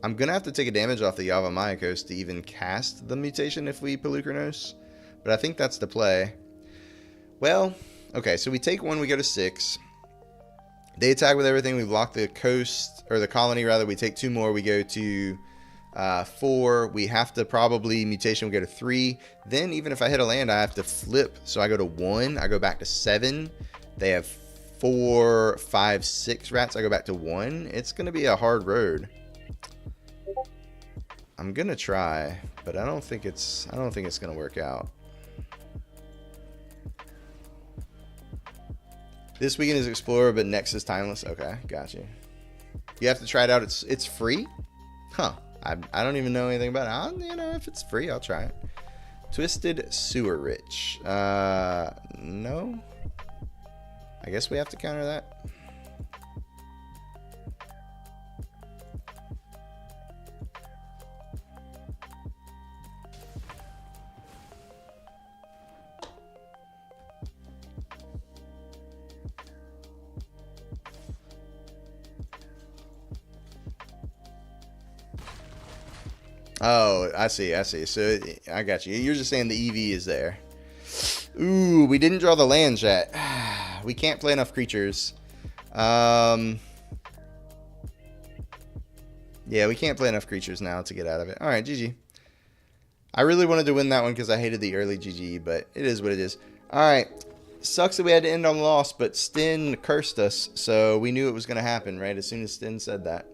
Speaker 1: going to have to take a damage off the Yavimaya to even cast the mutation if we Pelucranos. But I think that's the play. Well... okay, so we take 1, we go to 6. They attack with everything. We block the coast, or the colony rather. We take 2 more. We go to 4. We have to probably mutation. We go to 3. Then even if I hit a land, I have to flip. So I go to 1. I go back to 7. They have 4, 5, 6 rats. I go back to 1. It's gonna be a hard road. I'm gonna try, but I don't think it's gonna work out. This weekend is Explorer, but next is Timeless. Okay, got you. You have to try it out. It's free? Huh. I don't even know anything about it. You know, if it's free, I'll try it. Twisted Sewer Rich. No. I guess we have to counter that. Oh, I see. So I got you. You're just saying the EV is there. Ooh, we didn't draw the land yet. We can't play enough creatures. Yeah, we can't play enough creatures now to get out of it. All right, GG. I really wanted to win that one because I hated the early GG, but it is what it is. All right. Sucks that we had to end on the loss, but Sten cursed us, so we knew it was going to happen, right? As soon as Sten said that.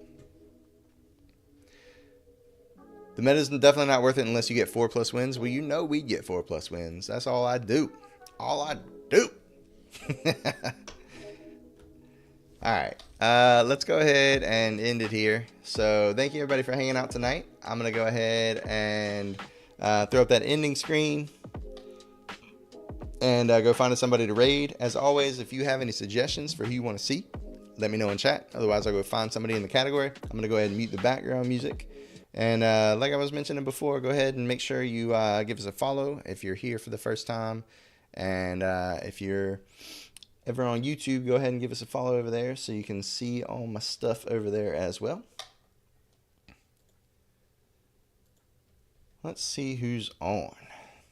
Speaker 1: The meta's definitely not worth it unless you get 4+ wins. Well, you know we'd get 4+ wins. That's all I do. All I do. Alright. Let's go ahead and end it here. So, thank you everybody for hanging out tonight. I'm going to go ahead and throw up that ending screen. And go find somebody to raid. As always, if you have any suggestions for who you want to see, let me know in chat. Otherwise, I'll go find somebody in the category. I'm going to go ahead and mute the background music. And like I was mentioning before, go ahead and make sure you give us a follow if you're here for the first time. And if you're ever on YouTube, go ahead and give us a follow over there so you can see all my stuff over there as well. Let's see who's on.